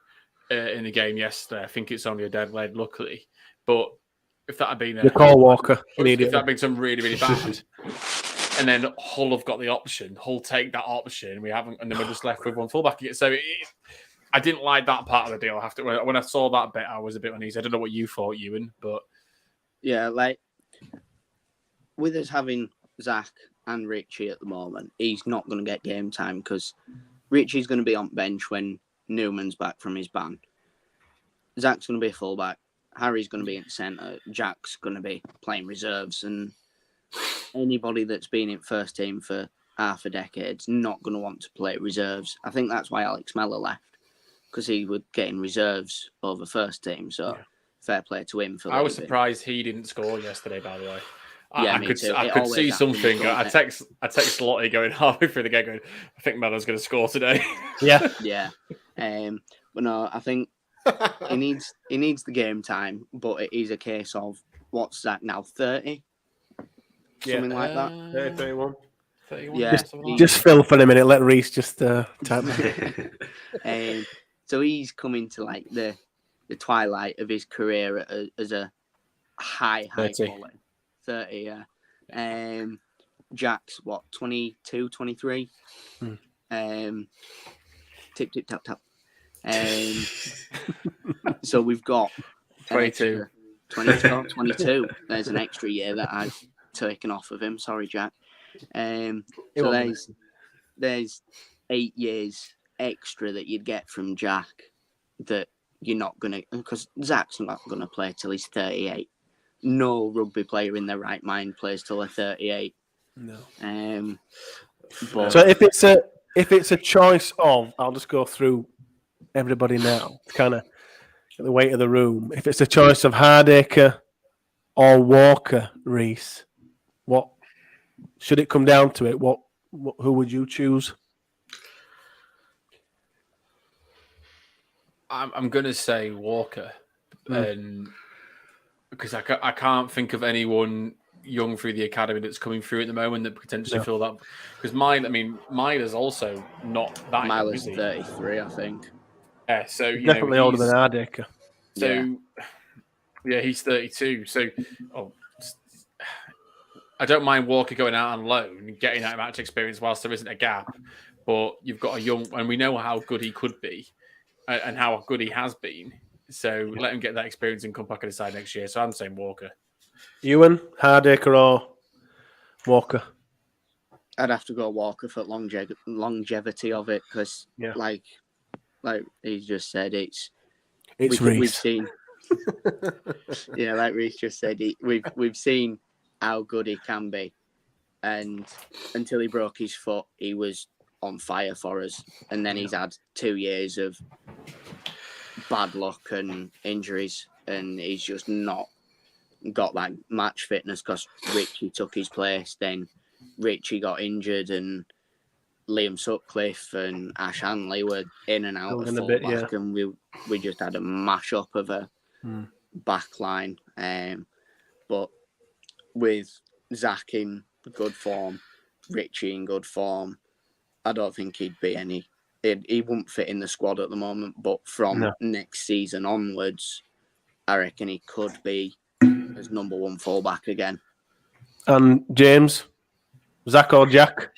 in the game yesterday. I think it's only a dead leg, luckily, but if that had been if that had been something really, really bad, and then Hull have got the option, Hull take that option, we haven't, and then we're just left with one fullback. So I didn't like that part of the deal. When I saw that bit, I was a bit uneasy. I don't know what you thought, Ewan, but like with us having Zach and Richie at the moment, he's not going to get game time because Richie's going to be on bench when Newman's back from his ban. Zach's going to be a fullback. Harry's going to be in centre. Jack's going to be playing reserves, and anybody that's been in first team for half a decade's not going to want to play reserves. I think that's why Alex Mellor left, because he was getting reserves over first team. So fair play to him for that. I was surprised he didn't score yesterday, by the way. Yeah, I could see something. I text Lottie going halfway through the game going, I think Mellor's going to score today. Yeah. But no, I think he needs the game time, but it is a case of what's that now, 30? Something like that. 31. 31, Yeah. Just Phil for a minute. Let Reese just type. So he's coming to like the twilight of his career as a high 30. quality 30. Yeah. Jack's what 22, 23. Tip tap tap. So we've got 22. 22. There's an extra year that I've taken off of him. Sorry, Jack. So there's 8 years extra that you'd get from Jack that you're not gonna, because Zach's not gonna play till he's 38. No rugby player in their right mind plays till they're 38. No. But So if it's a choice of, I'll just go through everybody now to kind of get the weight of the room. If it's a choice of Hardacre or Walker, Reese, what should it come down to it? Who would you choose? I'm going to say Walker, and because I can't think of anyone young through the academy that's coming through at the moment that potentially fill that. Because mine is also not that. Mine is 33, I think. Yeah, so Definitely older than Hardacre. So yeah, he's 32. So I don't mind Walker going out on loan and getting that match experience whilst there isn't a gap. But you've got a young, and we know how good he could be. And how good he has been. So let him get that experience and come back and decide next year. So I'm saying Walker. Ewan, Hardacre or Walker? I'd have to go Walker for longevity of it because, like he just said, it's Reese. We've seen, like Reese just said, we've seen how good he can be, and until he broke his foot, he was on fire for us, and then he's had 2 years of bad luck and injuries, and he's just not got that match fitness because Richie took his place. Then Richie got injured, and Liam Sutcliffe and Ash Hanley were in and out of fullback, and we just had a mash up of a back line. But with Zach in good form, Richie in good form, I don't think he'd be any. He wouldn't fit in the squad at the moment, but from next season onwards, I reckon he could be as number one fullback again. And James, Zach or Jack?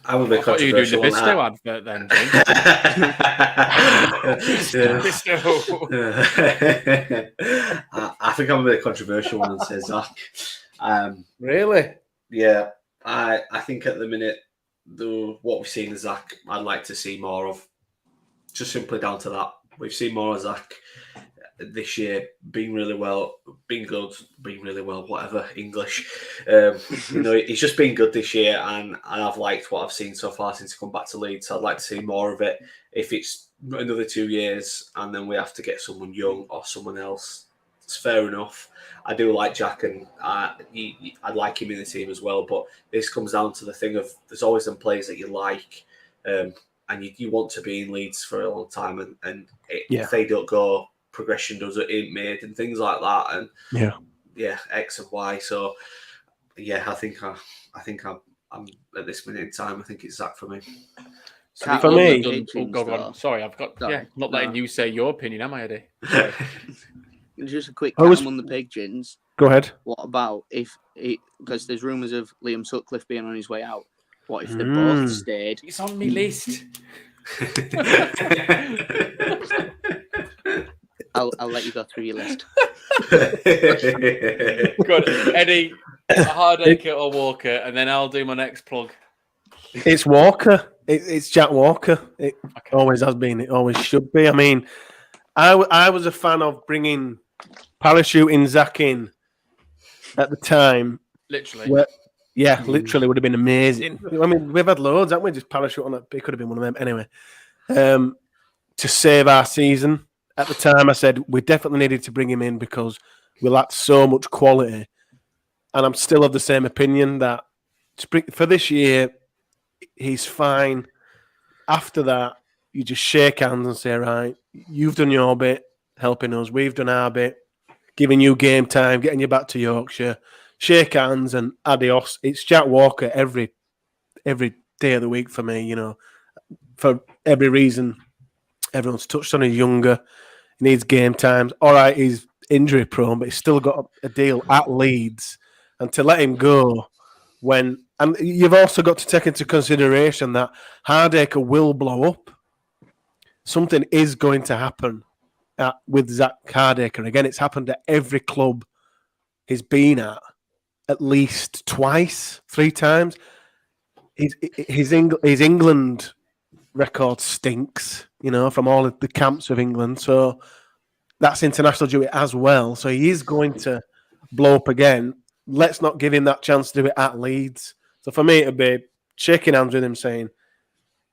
I would be I thought you were doing the Bisto advert then, James. I think I'm a bit controversial one and say Zach. Really? Yeah, I think at the minute, what we've seen of Zach, I'd like to see more of. Just simply down to that. We've seen more of Zach this year, being really well, being good, being really well, whatever, English. He's just been good this year, and I've liked what I've seen so far since he come back to Leeds. So I'd like to see more of it. If it's another 2 years and then we have to get someone young or someone else, it's fair enough. I do like Jack, and I'd like him in the team as well. But this comes down to the thing of there's always some players that you like, and you want to be in Leeds for a long time, and if they don't go, progression doesn't made and things like that, and X and Y. So I think I'm at this minute in time. I think it's Zach for me. So for me, go on. Sorry, I've got not letting you say your opinion, am I, Eddie? Just a quick comment on the Pigeons. Go ahead. What about because there's rumours of Liam Sutcliffe being on his way out. What if they both stayed? It's on me list. I'll let you go through your list. Good. Eddie, Hardacre or Walker, and then I'll do my next plug. It's Walker. It's Jack Walker. It always has been. It always should be. I mean, I was a fan of bringing parachuting Zach in at the time. Literally. Literally would have been amazing. I mean, we've had loads, haven't we? Just parachute on it. It could have been one of them. Anyway, to save our season. At the time, I said we definitely needed to bring him in because we lacked so much quality. And I'm still of the same opinion that for this year, he's fine. After that, you just shake hands and say, right, you've done your bit, helping us. We've done our bit, giving you game time, getting you back to Yorkshire. shake hands and adios. It's Jack Walker every day of the week for me, for every reason. Everyone's touched on. He's younger, he needs game times. All right, he's injury prone, but he's still got a deal at Leeds. And to let him go and you've also got to take into consideration that Hardacre will blow up. Something is going to happen with Zach Hardacre. Again, it's happened at every club he's been at least twice, 3 times. His England record stinks, from all of the camps of England. So that's international duty as well. So he is going to blow up again. Let's not give him that chance to do it at Leeds. So for me, it'd be shaking hands with him, saying,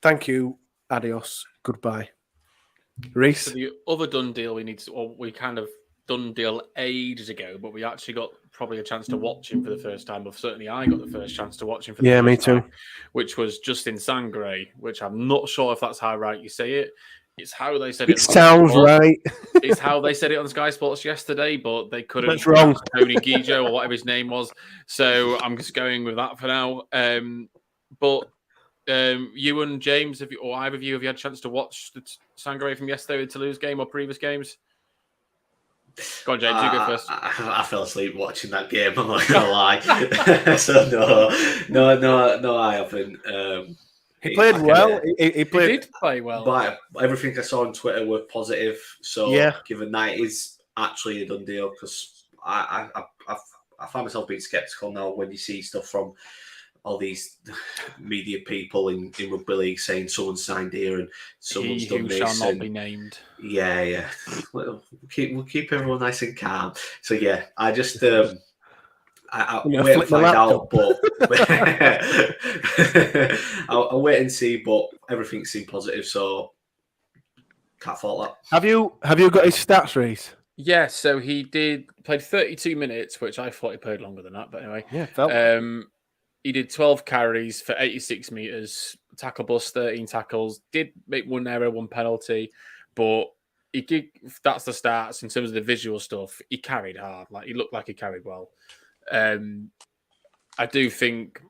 "Thank you, adios, goodbye." Reese? So the other done deal we kind of done deal ages ago, but we actually got probably a chance to watch him for the first time. Or certainly I got the first chance to watch him for the first me too. time, which was Justin Sangre, which I'm not sure if that's how right you say it. It's how they said it. It sounds right. It's how they said it on Sky Sports yesterday, but they couldn't. That's wrong. Tony Guijo or whatever his name was. So I'm just going with that for now. But you and James, or either of you, have you had a chance to watch the Sangre from yesterday, the Toulouse game or previous games? Go on, James, you go first. I fell asleep watching that game, I'm not going to lie. So no, I haven't. He played well. He did play well. But everything I saw on Twitter were positive. So given that it is actually a done deal, because I find myself being sceptical now when you see stuff from all these media people in rugby league saying someone signed here and someone's done this. Shall not be named. Yeah. We'll keep everyone nice and calm. So yeah, I just I'll wait and find out, but I'll wait and see. But everything seemed positive, so can't fault that. Have you got his stats, Reese? Yeah, so he played 32 minutes, which I thought he played longer than that, but anyway. Yeah, he did 12 carries for 86 meters, tackle bust, 13 tackles, did make 1 error, 1 penalty, but he did. That's the stats in terms of the visual stuff. He carried hard, he looked like he carried well. I do think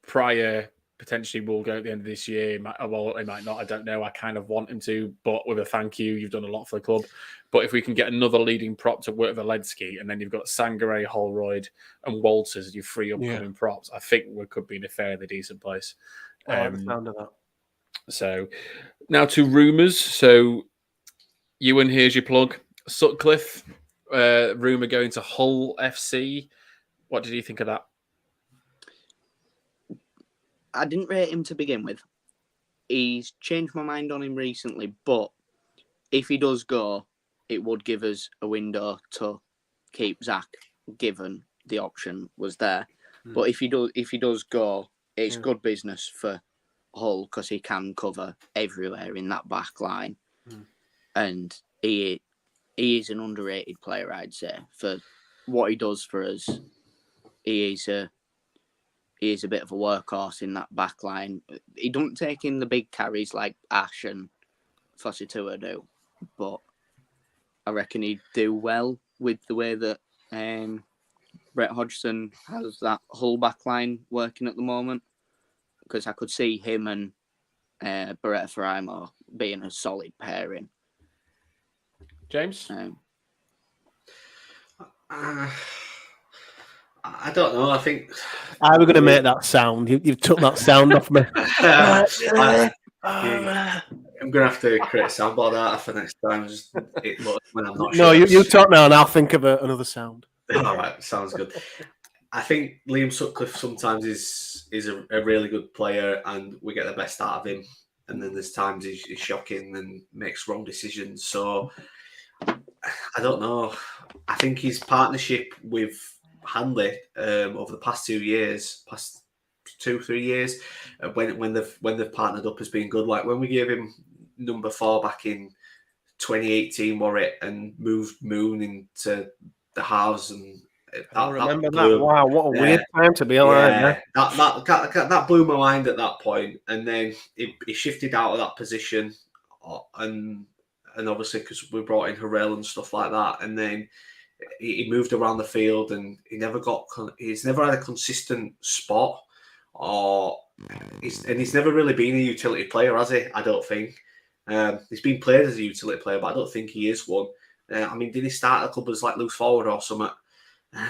Pryor potentially will go at the end of this year. He might not. I don't know. I kind of want him to, but with a thank you, you've done a lot for the club. But if we can get another leading prop to work with Valensky, and then you've got Sangare, Holroyd, and Walters as your 3 upcoming props, I think we could be in a fairly decent place. I like the sound of that. So now to rumours. So Ewan, here's your plug. Sutcliffe, rumour going to Hull FC. What did you think of that? I didn't rate him to begin with. He's changed my mind on him recently, but if he does go, it would give us a window to keep Zach, given the option was there. But if he does go, it's good business for Hull because he can cover everywhere in that back line, and he is an underrated player, I'd say, for what he does for us. He is a bit of a workhorse in that back line. He don't take in the big carries like Ash and Fossitua do, but I reckon he'd do well with the way that Brett Hodgson has that whole back line working at the moment, because I could see him and Beretta Faraimo being a solid pairing. James? I don't know. I think I was going to make that sound. You took that sound off me. I'm going to have to create a soundboard out for next time. When I'm not sure. No, you talk now, and I'll think of another sound. All right, sounds good. I think Liam Sutcliffe sometimes is a really good player, and we get the best out of him. And then there's times he's shocking and makes wrong decisions. So I don't know. I think his partnership with Hanley over the past 3 years, when they've partnered up has been good. Like when we gave him number 4 back in 2018, Warwick, and moved Moon into the halves, and I remember that. Wow, what a weird time to be alive. That blew my mind at that point, and then he shifted out of that position, and obviously because we brought in Harrell and stuff like that, and then he moved around the field, and he's never had a consistent spot, he's never really been a utility player, has he? I don't think. He's been played as a utility player, but I don't think he is one. I mean, did he start at the club as like loose forward or something?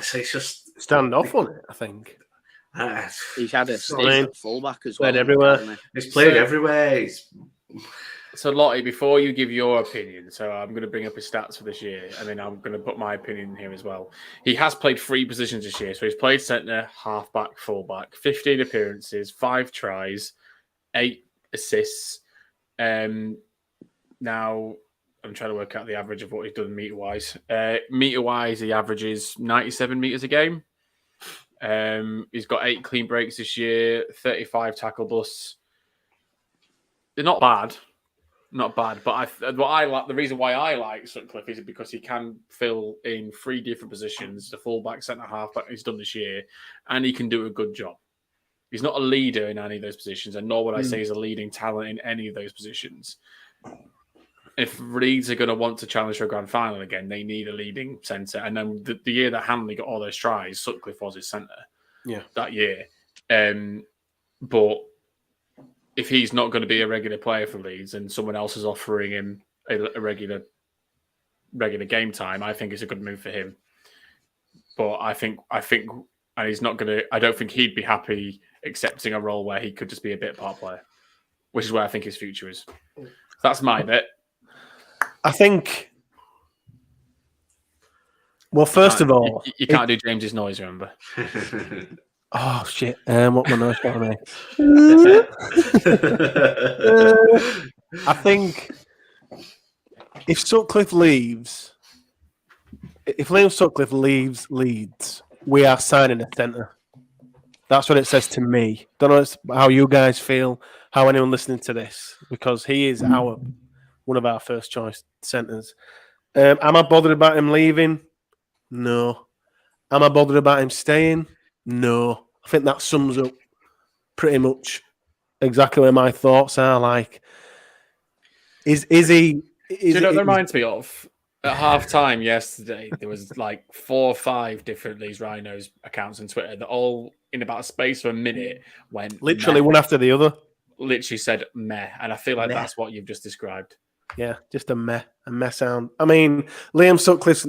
So it's just stand off on it, I think. He's had a stint at fullback as well. Played everywhere. He's played everywhere. So, Lottie, before you give your opinion, so I'm going to bring up his stats for this year, and then I'm going to put my opinion in here as well. He has played 3 positions this year. So he's played centre, halfback, fullback, 15 appearances, 5 tries, 8 assists. Now, I'm trying to work out the average of what he's done metre-wise. Metre-wise, he averages 97 metres a game. He's got 8 clean breaks this year, 35 tackle busts. They're not bad. Not bad, but the reason why I like Sutcliffe is because he can fill in 3 different positions, the fullback, centre, halfback he's done this year, and he can do a good job. He's not a leader in any of those positions, and nor would I say he's a leading talent in any of those positions. If Leeds are going to want to challenge for a grand final again, they need a leading centre. And then the year that Hanley got all those tries, Sutcliffe was his centre that year. But if he's not going to be a regular player for Leeds and someone else is offering him a regular game time, I think it's a good move for him. But I think, and he's not going to. I don't think he'd be happy accepting a role where he could just be a bit part player, which is where I think his future is. That's my bit. I think. Well, first of all, you can't do James's noise. Remember. Oh shit! What my noise got me? I think if Sutcliffe leaves, if Liam Sutcliffe leaves Leeds, we are signing a centre. That's what it says to me. Don't know how you guys feel, how anyone listening to this, because he is one of our first choice centres. Am I bothered about him leaving? No. Am I bothered about him staying? No. I think that sums up pretty much exactly where my thoughts are. Like, is he? Do you know what that reminds me of? At half time yesterday, there was like 4 or 5 different Leeds Rhinos accounts on Twitter that all, in about a space of a minute, went literally meh. One after the other. Literally said meh, and I feel like that's what you've just described. Yeah, just a meh sound. I mean, Liam Sutcliffe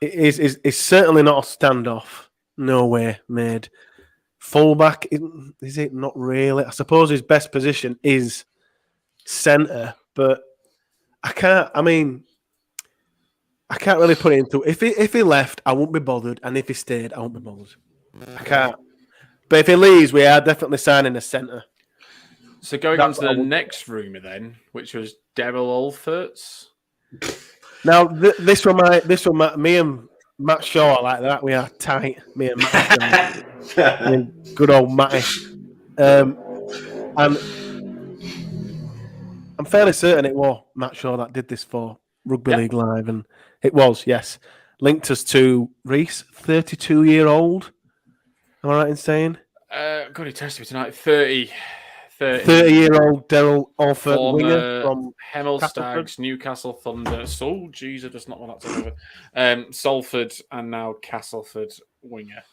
is certainly not a standoff. No way, made. Fullback, is it? Not really. I suppose his best position is centre, but I can't really put it into. If he left, I won't be bothered, and if he stayed, I won't be bothered. I can't. But if he leaves, we are definitely signing a centre. So going on to the next rumour then, which was Daryl Alferts. Now this one, me and Matt Shaw like that. We are tight. Me and Matt Shaw. Good old Matty. And I'm fairly certain it was Matt Shaw that did this for Rugby League Live, and it was, yes. Linked us to Reese, 32-year-old. Am I right in saying? God, he tested me tonight. 30-year-old Daryl Alford, winger from Hemel Castleford. Stags, Newcastle Thunder. Oh, jeez, I just not want that to over. Salford and now Castleford winger.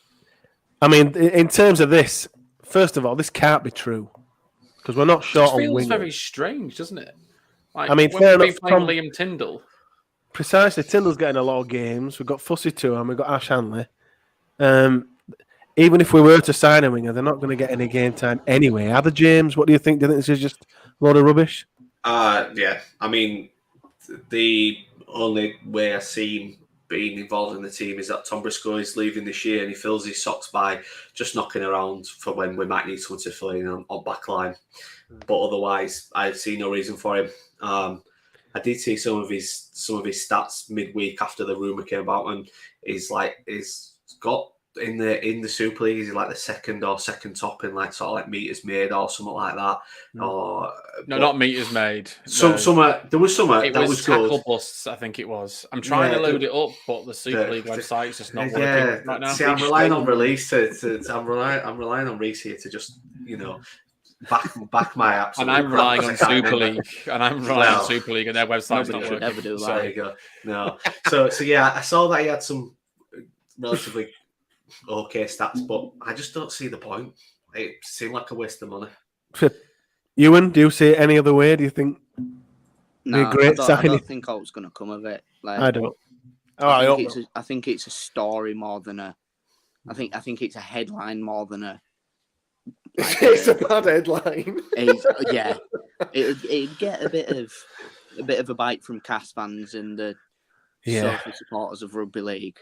I mean, in terms of this, first of all, this can't be true because we're not short on wingers. It feels very strange, doesn't it? Like, I mean, when we've been playing Liam Tyndall. Precisely, Tyndall's getting a lot of games. We've got Fussy too, and we've got Ash Hanley. Even if we were to sign a winger, they're not going to get any game time anyway. Are they, James? What do you think? Do you think this is just a load of rubbish? Yeah. I mean, the only way I see him being involved in the team is that Tom Briscoe is leaving this year and he fills his socks by just knocking around for when we might need someone to fill in on back line. But otherwise, I see no reason for him. I did see some of his stats midweek after the rumour came about, and he's got in the Super League, he's like the second top in like sort of like meters made or something like that. Or not meters made. There was some that was tackle good. busts, I think it was. I'm trying to load it up, but the Super League website's just not working right now. See, I'm relying on Reese I'm relying on Reese here to just back my absolute. And I'm relying on Super League, and their website's not working. Never do that. There you go. No. So yeah, I saw that he had some relatively okay stats, but I just don't see the point. It seemed like a waste of money. Ewan, do you see it any other way? Do you think? No, I don't think I was going to come of it. Like, I don't. I think it's a story more than a. I think it's a headline more than a. Like it's a bad headline. Yeah, it'd get a bit of a bite from Cas fans and the social supporters of rugby league.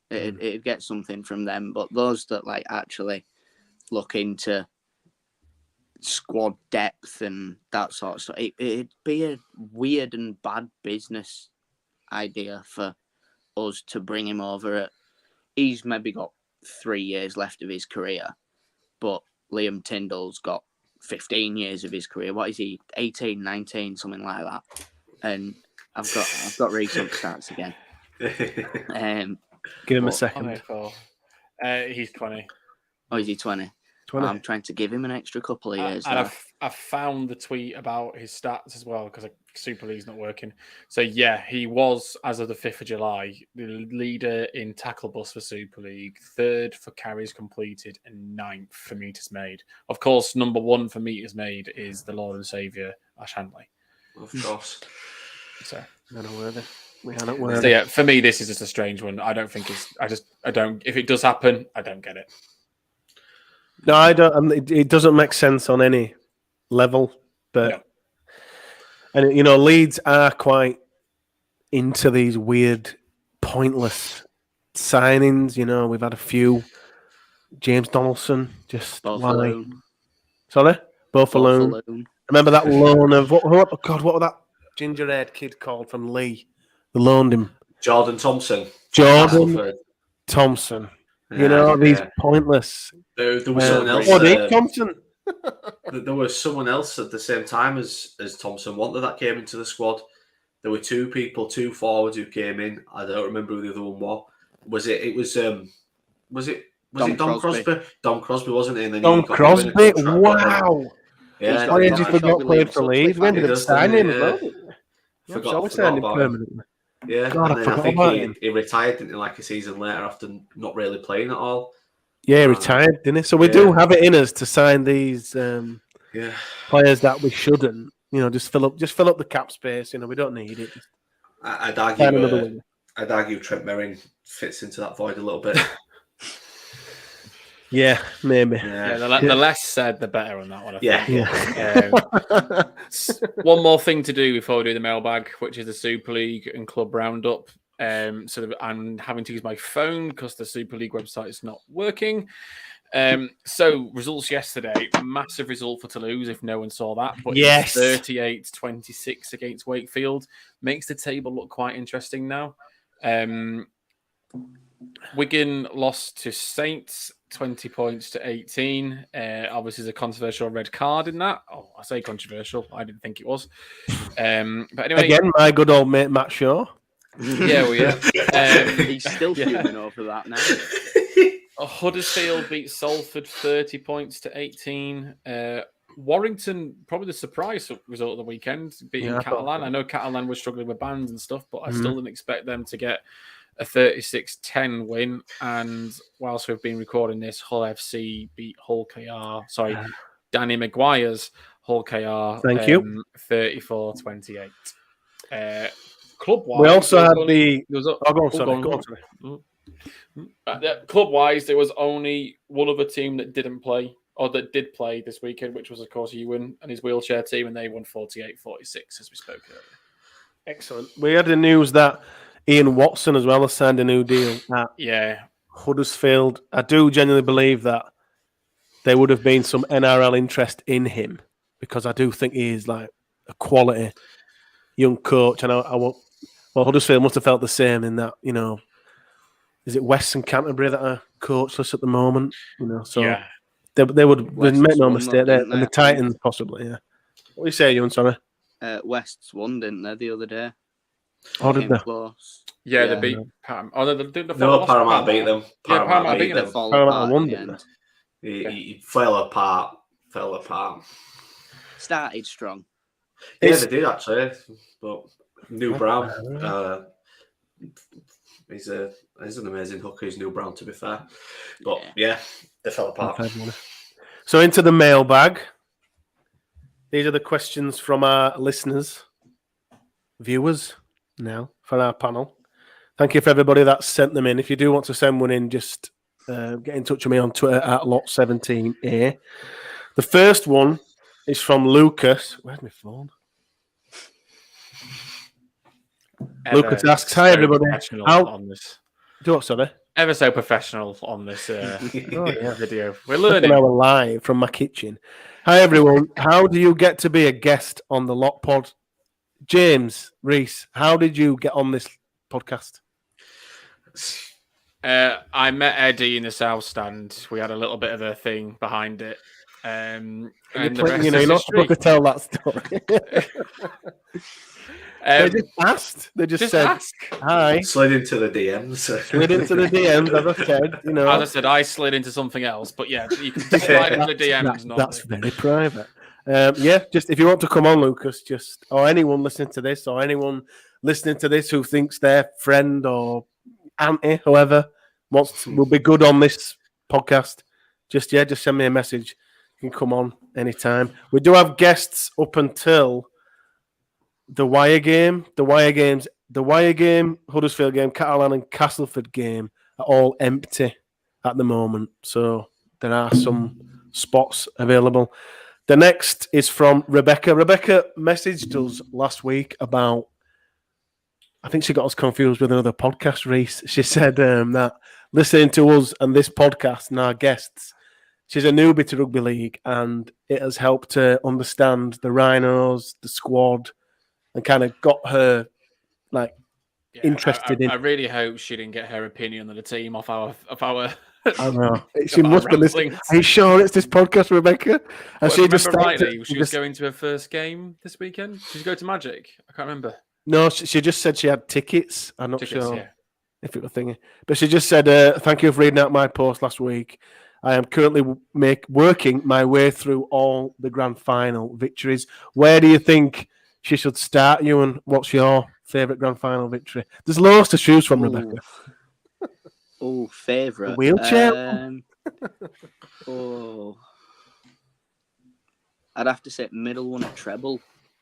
It'd get something from them, but those that like actually look into squad depth and that sort of stuff, it'd be a weird and bad business idea for us to bring him over. He's maybe got 3 years left of his career, but Liam Tyndall's got 15 years of his career. What is he? 18, 19, something like that. And I've got recent stats again. Give him a second. He's 20. Oh, is he 20? 20. I'm trying to give him an extra couple of years. And I've found the tweet about his stats as well because Super League's not working. So yeah, he was, as of the 5th of July, the leader in tackle bust for Super League, 3rd for carries completed, and 9th for meters made. Of course, number 1 for meters made is the Lord and Saviour Ash Handley. Of course. So we are not worthy. So yeah, for me, this is just a strange one. I don't think it's. I don't. If it does happen, I don't get it. No, I don't. It doesn't make sense on any level. But and Leeds are quite into these weird, pointless signings. We've had a few. James Donaldson, just why? Sorry, both alone. Remember that loan of what was that ginger-haired kid called from Lee? They loaned him. Jordan Thompson. Thompson. These pointless. There was someone else. Thompson. There was someone else at the same time as Thompson. One that came into the squad. There were 2 forwards who came in. I don't remember who the other one was. Was it Dom Crosby? Dom Crosby, wasn't it? And then Dom Crosby. Wow. Yeah, I just forgot played for Leeds. We ended up signing him. Forgot about him. Yeah, God, and then I think he retired, didn't he, like a season later after not really playing at all. Yeah, he retired, didn't he? So we do have it in us to sign these players that we shouldn't. Just fill up the cap space. We don't need it. I'd argue Trent Merrin fits into that void a little bit. Yeah, maybe. Yeah, the less said, the better on that one. I think. One more thing to do before we do the mailbag, which is the Super League and Club Roundup. I'm having to use my phone because the Super League website is not working. So results yesterday, massive result for Toulouse if no one saw that. But 38-26 against Wakefield makes the table look quite interesting now. Wigan lost to Saints 20 points to 18. Obviously, there's a controversial red card in that. Oh, I say controversial. I didn't think it was. But anyway, again, my good old mate Matt Shaw. He's still fuming over that now. Huddersfield beat Salford 30 points to 18. Warrington, probably the surprise result of the weekend, beating Catalan. I know Catalan was struggling with bans and stuff, but I still didn't expect them to get a 36-10 win. And whilst we've been recording this, Hull FC beat Hull KR. Sorry, Danny Maguire's Hull KR. Thank you. 34-28. Club-wise, we also had club-wise, there was only one other team that didn't play, or that did play this weekend, which was, of course, Ewan and his wheelchair team, and they won 48-46, as we spoke earlier. Excellent. We had the news that Ian Watson as well has signed a new deal at Huddersfield. I do genuinely believe that there would have been some NRL interest in him because I do think he is like a quality young coach. And Huddersfield must have felt the same in that, is it West and Canterbury that are coachless at the moment? They would make no mistake there. And the Titans possibly, yeah. What do you say, Ewan? Sorry. West's won, didn't they, the other day? Oh, did they? Close. Yeah, they beat Paramount. Oh, they did the Paramount beat them. Paramount beat them. Paramount won, didn't they? He fell apart fell apart. Started strong. Yeah, they did actually, but New Brown, he's an amazing hooker. He's New Brown, to be fair, but yeah, they fell apart. So into the mailbag. These are the questions from our listeners, viewers now for our panel. Thank you for everybody that sent them in. If you do want to send one in, just get in touch with me on Twitter at Lot17A. The first one is from Lucas. Where's my phone? Lucas asks, "Hi everybody. How on this? Do what, sorry? Ever so professional on this video. We're learning. An hour live from my kitchen. Hi everyone. How do you get to be a guest on the Lot Pod? James Reese, how did you get on this podcast? I met Eddie in the South Stand. We had a little bit of a thing behind it. And you're not supposed to tell that story. They just asked. They just said, ask. Hi. Slid into the DMs. Slid into the DMs, as I said. As I said, I slid into something else. But yeah, you can slide into the DMs. That's very private. Just if you want to come on, Lucas, or anyone listening to this, or anyone listening to this who thinks their friend or auntie, whoever, will be good on this podcast, just send me a message. You can come on anytime. We do have guests up until the Wire game. The Wire game, Huddersfield game, Catalan and Castleford game are all empty at the moment. So there are some spots available. The next is from Rebecca. Rebecca messaged us last week about, I think she got us confused with another podcast, Reese. She said that listening to us and this podcast and our guests, she's a newbie to rugby league, and it has helped her understand the Rhinos, the squad, and kind of got her interested in. I really hope she didn't get her opinion on the team off our. I know. She must be listening. Are you sure it's this podcast, Rebecca? And she just she was going to her first game this weekend. Did she go to Magic? I can't remember. No, she just said she had tickets. I'm not sure if it was thingy. But she just said, thank you for reading out my post last week. I am currently working my way through all the grand final victories. Where do you think she should start, you, and what's your favourite grand final victory? There's loads to choose from, Rebecca. Oh, favourite. Wheelchair? I'd have to say middle one at treble.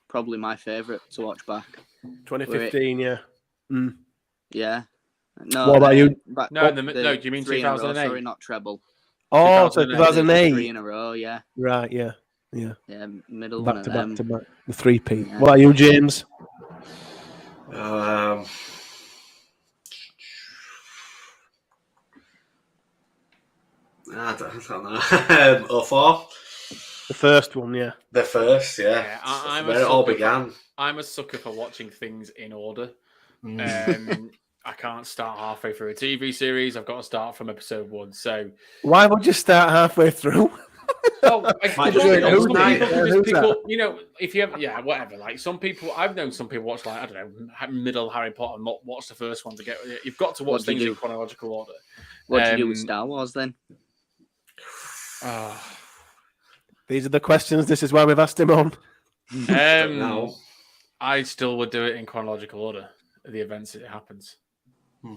Probably my favourite to watch back. 2015, yeah. Mm. Yeah. No. What about you? No, do you mean 2008? Sorry, not treble. Oh, so 2008. 3 in a row, yeah. Right, yeah. Yeah, middle back one to of them. back, the 3P. Yeah. What about you, James? I don't know. 04? The first one, yeah. The first, yeah. Where it all began. I'm a sucker for watching things in order. I can't start halfway through a TV series. I've got to start from episode 1. So why would you start halfway through? Some people just pick up, if you have, whatever. Like some people, I've known some people watch, I don't know, middle Harry Potter and not watch the first one to get. You've got to watch things in chronological order. What do you do with Star Wars then? These are the questions. This is why we've asked him on. No. I still would do it in chronological order. The events it happens.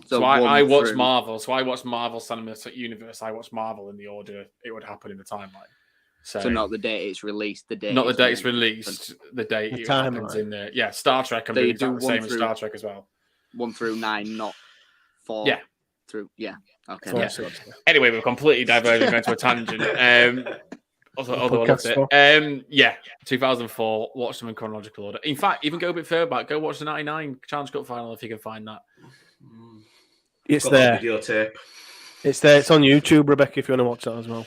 So I watch Marvel. So I watch Marvel Cinematic Universe. I watch Marvel in the order it would happen in the timeline. So not the date it's released. Not the date it's released. The date it happens in there. Yeah, Star Trek. I'm doing exactly the same as Star Trek as well. 1 through 9, not 4. Yeah. Through. Yeah. Okay. Yeah. Anyway, we're completely diverging going to a tangent. Yeah, 2004. Watch them in chronological order. In fact, even go a bit further back. Go watch the '99 Challenge Cup final if you can find that. It's there. Videotape. It's there. It's on YouTube, Rebecca. If you want to watch that as well.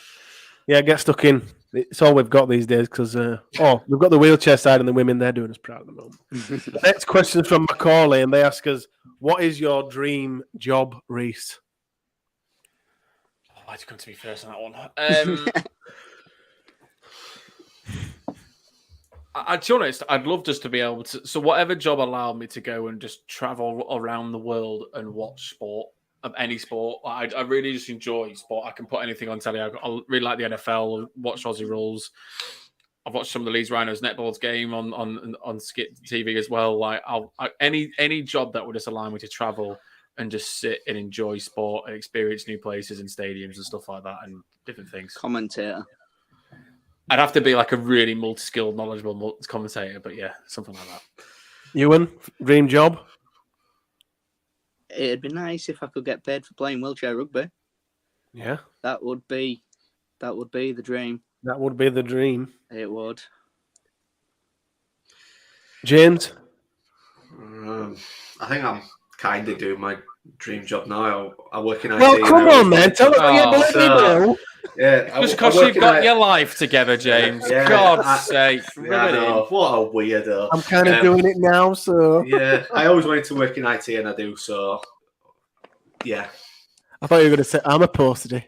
Yeah, get stuck in. It's all we've got these days because we've got the wheelchair side and the women. They're doing us proud at the moment. The next question is from Macaulay, and they ask us, "What is your dream job, Reese?" Why'd you come to me first on that one? To be honest, I'd love just to be able to. So whatever job allowed me to go and just travel around the world and watch sport, of any sport. I really just enjoy sport. I can put anything on telly. I really like the NFL. Watch Aussie Rules. I've watched some of the Leeds Rhinos netball's game on Skit TV as well. Like any job that would just allow me to travel and just sit and enjoy sport and experience new places and stadiums and stuff like that and different things. Commentator. I'd have to be like a really multi-skilled, knowledgeable commentator, but yeah, something like that. Ewan, dream job? It'd be nice if I could get paid for playing wheelchair rugby. Yeah. That would be the dream. That would be the dream. It would. James? I think I'm kind of doing my dream job now. I work in IT. Well, come on, man. Tell us what you're doing. Yeah, just because you've got your life together, James. Yeah, God's sake. Yeah, what a weirdo. I'm kind of doing it now, so. Yeah, I always wanted to work in IT, and I do, so. Yeah. I thought you were going to say, I'm a postie.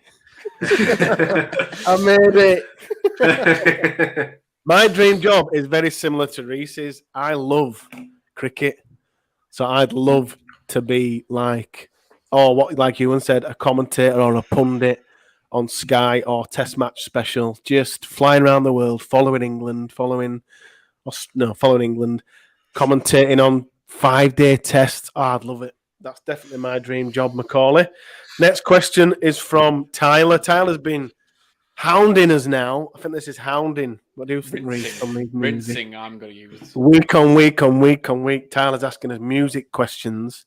I made it. My dream job is very similar to Reese's. I love cricket, so I'd love to be like Ewan said, a commentator or a pundit on Sky or Test Match Special, just flying around the world, following England, commentating on 5-day tests. Oh, I'd love it. That's definitely my dream job, Macaulay. Next question is from Tyler. Tyler's been hounding us now. I think this is hounding. What do you think, Reece? Rinsing, I'm going to use. Week on week. Tyler's asking us music questions.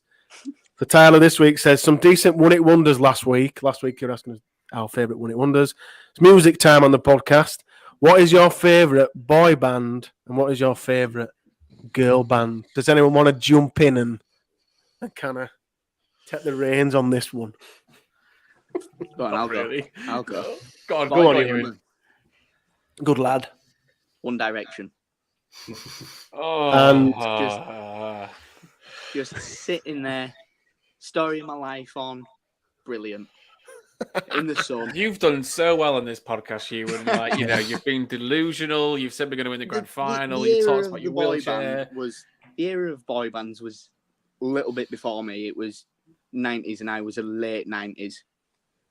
So Tyler this week says some decent one-hit wonders last week. Last week you were asking us our favourite one-hit wonders. It's music time on the podcast. What is your favourite boy band and what is your favourite girl band? Does anyone want to jump in and kind of take the reins on this one? Go on, I'll go. Go on, Ewan. Good lad. One Direction. And just sitting there, story of my life on, brilliant. In the sun. You've done so well on this podcast, Ewan. Like, you've been delusional. You've said we're going to win the grand final. You talked about your wheelchair. The era of boy bands was a little bit before me. It was 90s and I was a late 90s.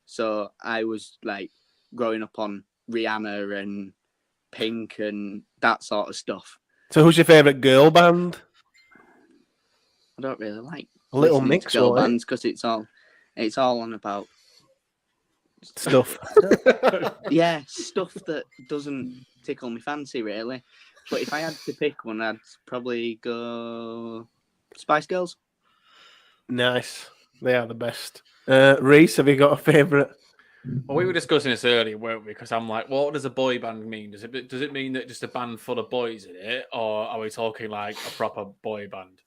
So I was like growing up on Rihanna and Pink and that sort of stuff. So who's your favourite girl band? I don't really like a little mix girl bands because it's all on about stuff. Yeah, stuff that doesn't tickle me fancy really. But if I had to pick one, I'd probably go Spice Girls. Nice. They are the best. Reece, have you got a favourite? Well, we were discussing this earlier, weren't we? Because I'm like, what does a boy band mean? Does it mean that just a band full of boys in it, or are we talking like a proper boy band?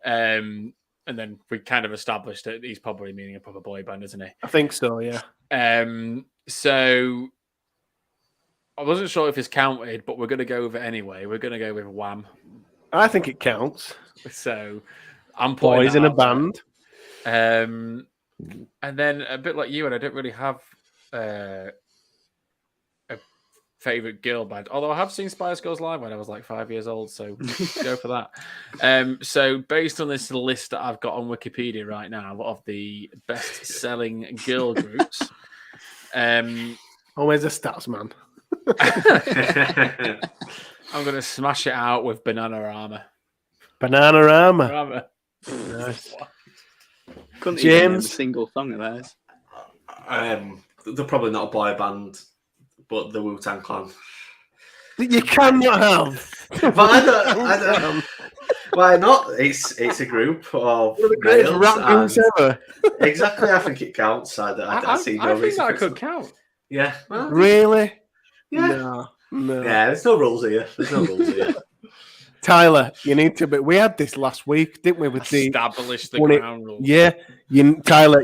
And then we kind of established that he's probably meaning a proper boy band, isn't he? I think so, yeah. So I wasn't sure if it's counted, but we're going to go with it anyway. We're going to go with Wham. I think it counts. So I'm putting boys in a band. And then a bit like you, and I don't really have a favourite girl band. Although I have seen Spice Girls live when I was like 5 years old, so go for that. So based on this list that I've got on Wikipedia right now of the best-selling girl groups, always a stats man. I'm going to smash it out with Bananarama. Bananarama. Nice. Couldn't James, even name a single song of theirs. They're probably not a boy band, but the Wu-Tang Clan. You cannot have. But I don't. Why not? It's a group of the greatest rap groups ever. Exactly, I think it counts. I see no reason. I think that could count. Yeah. Well, really? Yeah. No. Yeah, there's no rules here. Tyler, you need to. But we had this last week, didn't we? With establish the ground rules. Yeah, Tyler.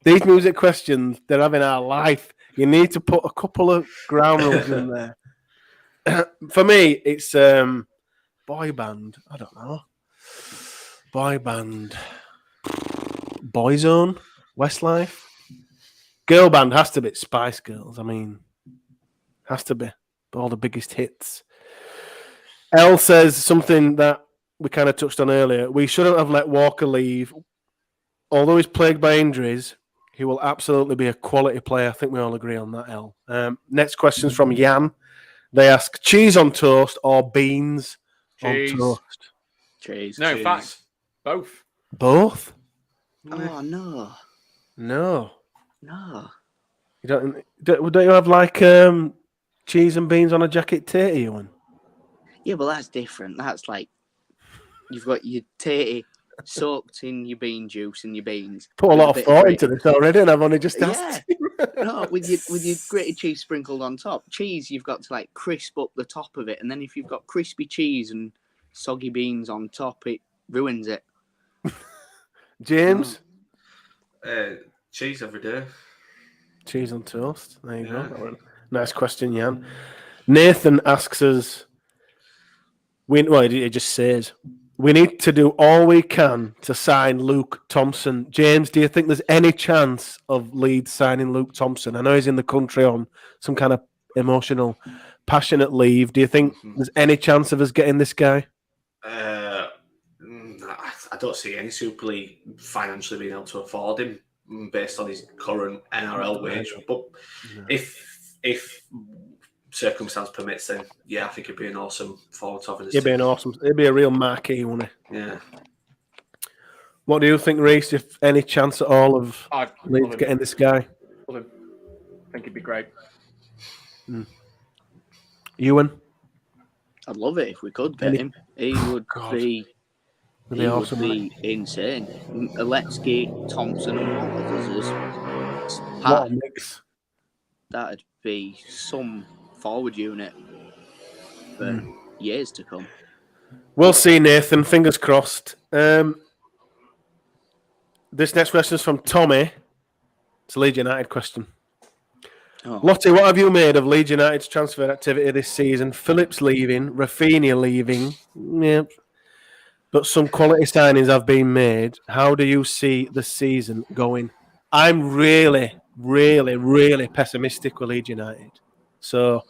These music questions they're having our life. You need to put a couple of ground rules in there. For me, it's boy band. I don't know. Boy band. Boyzone. Westlife. Girl band has to be Spice Girls. I mean, has to be all the biggest hits. Elle says something that we kind of touched on earlier. We shouldn't have let Walker leave. although he's plagued by injuries, he will absolutely be a quality player. I think we all agree on that, El. Next question's from Jan. They ask, cheese on toast or beans on toast? Cheese. No, fact. Both. Both? Oh, no. No. No. You don't you have like cheese and beans on a jacket tatty, Ewan? Yeah, but that's different. That's like, you've got your tatty soaked in your bean juice and your beans. Put a lot of thought into this already, and I've only just asked. Yeah. No, with your grated cheese sprinkled on top. Cheese, you've got to like crisp up the top of it, and then if you've got crispy cheese and soggy beans on top, it ruins it. James? Cheese every day. Cheese on toast. There you go. Nice question, Jan. Nathan asks us, he just says, we need to do all we can to sign Luke Thompson. James, do you think there's any chance of Leeds signing Luke Thompson? I know he's in the country on some kind of emotional, passionate leave. Do you think there's any chance of us getting this guy? I don't see any Super League financially being able to afford him based on his current NRL wage. But if circumstance permits, then I think it'd be an awesome forward to have in his team. It'd be a real marquee, wouldn't it? Yeah. What do you think, Reece? If any chance at all of Leeds getting this guy? Love him. I think it'd be great. Ewan? I'd love it if we could get him. He would be awesome, would be insane. Alexi, Thompson, and Walters what a mix. That'd be some forward unit for years to come. We'll see, Nathan. Fingers crossed. This next question is from Tommy. It's a Leeds United question. Lottie, what have you made of Leeds United's transfer activity this season? Phillips leaving, Rafinha leaving. Yeah. But some quality signings have been made. How do you see the season going? I'm really, really, really pessimistic with Leeds United. So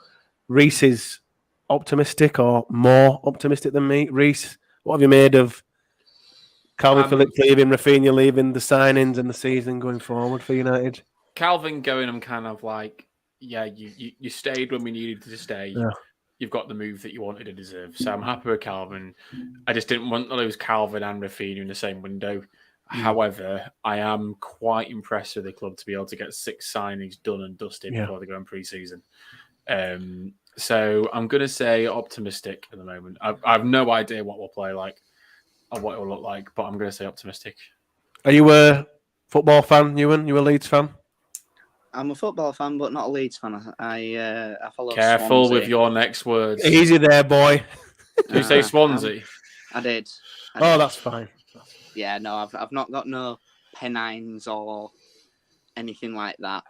Reece is optimistic or more optimistic than me. Reece, what have you made of Calvin Phillips leaving, Rafinha leaving, the signings and the season going forward for United? Calvin going, I'm kind of like, you stayed when we needed to stay. Yeah. You've got the move that you wanted to deserve. So I'm happy with Calvin. I just didn't want to lose Calvin and Rafinha in the same window. However, I am quite impressed with the club to be able to get 6 signings done and dusted before they go in pre-season. So I'm going to say optimistic at the moment. I have no idea what we'll play like or what it will look like, but I'm going to say optimistic. Are you a football fan, Ewan? You a Leeds fan? I'm a football fan, but not a Leeds fan. I follow Careful Swansea. with your next words. Easy there, boy. Did you say Swansea? I did. That's fine. Yeah, no, I've not got no Pennines or anything like that.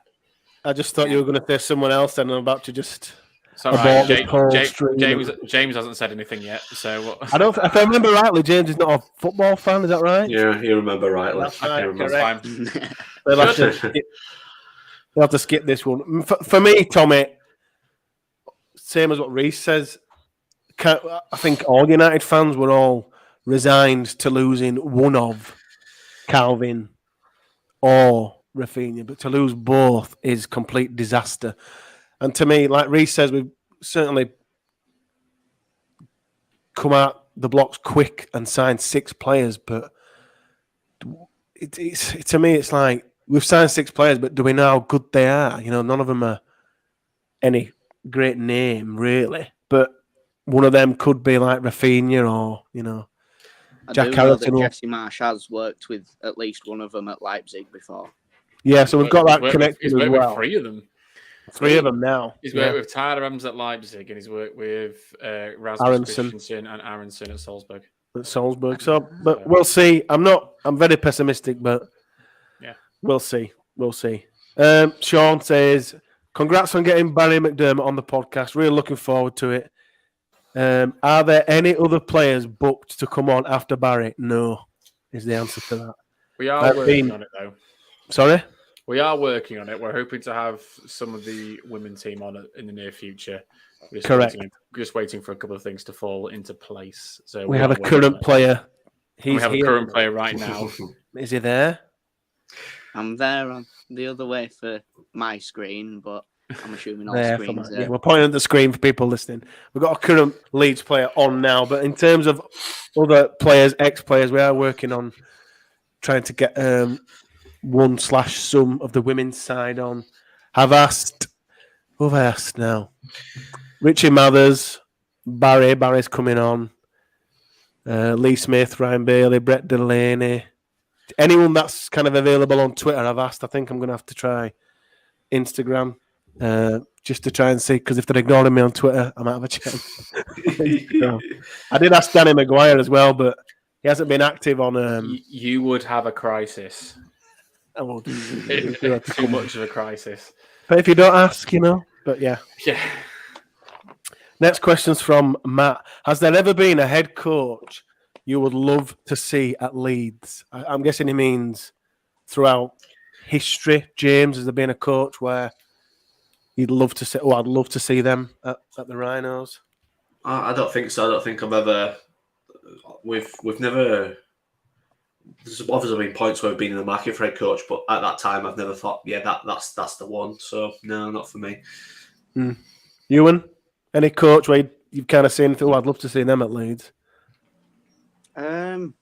I just thought you were going to say someone else, and I'm about to just. It's all right. James hasn't said anything yet, so if I remember rightly, James is not a football fan. Is that right? Yeah, you remember rightly. That's right. That's fine. We'll have to skip this one. For me, Tommy, same as what Reece says, I think all United fans were all resigned to losing one of Calvin or Rafinha, but to lose both is complete disaster. And to me, like Reece says, we've certainly come out the blocks quick and signed 6 players, but to me, it's like, we've signed 6 players, but do we know how good they are? You know, none of them are any great name, really. But one of them could be like Rafinha or, Jack Harrison. Jesse Marsh has worked with at least one of them at Leipzig before. Yeah, so we've got that connection as well. 3 of them. 3 of them now. He's worked with Tyler Adams at Leipzig, and he's worked with Rasmus Christensen and Aronson at Salzburg. But we'll see. I'm very pessimistic, but we'll see. Sean says, congrats on getting Barry McDermott on the podcast. Really looking forward to it. Are there any other players booked to come on after Barry? No, is the answer to that. We are working on it, though. Sorry? We are working on it. We're hoping to have some of the women's team on it in the near future. Correct. Just waiting for a couple of things to fall into place. So we have a current player. We have a current player right now. Is he there? I'm there on the other way for my screen, but I'm assuming all There for screens my, are. yeah, we're pointing at the screen for people listening. We've got a current Leeds player on now, but in terms of other players, ex-players, we are working on trying to get one/some of the women's side on. I've asked, who have I asked now? Richie Mathers, Barry's coming on. Lee Smith, Ryan Bailey, Brett Delaney. Anyone that's kind of available on Twitter, I've asked. I think I'm going to have to try Instagram just to try and see, because if they're ignoring me on Twitter, I might have a chance. I did ask Danny Maguire as well, but he hasn't been active on. You would have a crisis. I will do Too much of a crisis. But if you don't ask, But yeah. Yeah. Next question's from Matt. Has there ever been a head coach you would love to see at Leeds? I'm guessing he means throughout history. James, has there been a coach where you'd love to see? Oh, I'd love to see them at the Rhinos. I don't think so. I don't think I've ever. We've never. There's obviously been points where we've been in the market for head coach, but at that time I've never thought, that's the one. So no, not for me. Ewan, any coach where you've kind of seen? Oh, I'd love to see them at Leeds. Well,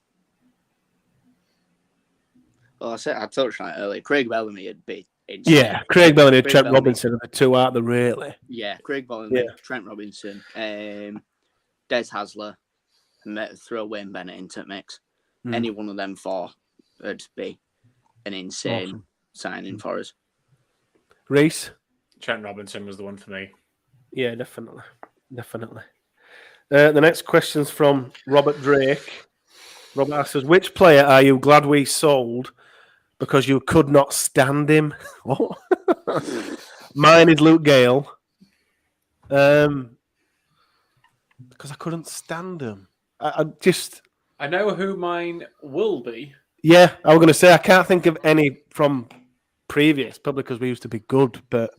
I touched on it earlier. Craig Bellamy would be insane. Yeah, Craig Bellamy, Trent Robinson are the two, aren't they, really? Yeah, Craig Bellamy, Trent Robinson, Des Hasler, and throw Wayne Bennett into the mix. Any one of them four would be an insane signing for us. Reese? Trent Robinson was the one for me. Yeah, definitely. The next question's from Robert Drake. Robert asks us, which player are you glad we sold because you could not stand him? What? Mine is Luke Gale. Because I couldn't stand him. I know who mine will be. Yeah, I was going to say, I can't think of any from previous, probably because we used to be good, but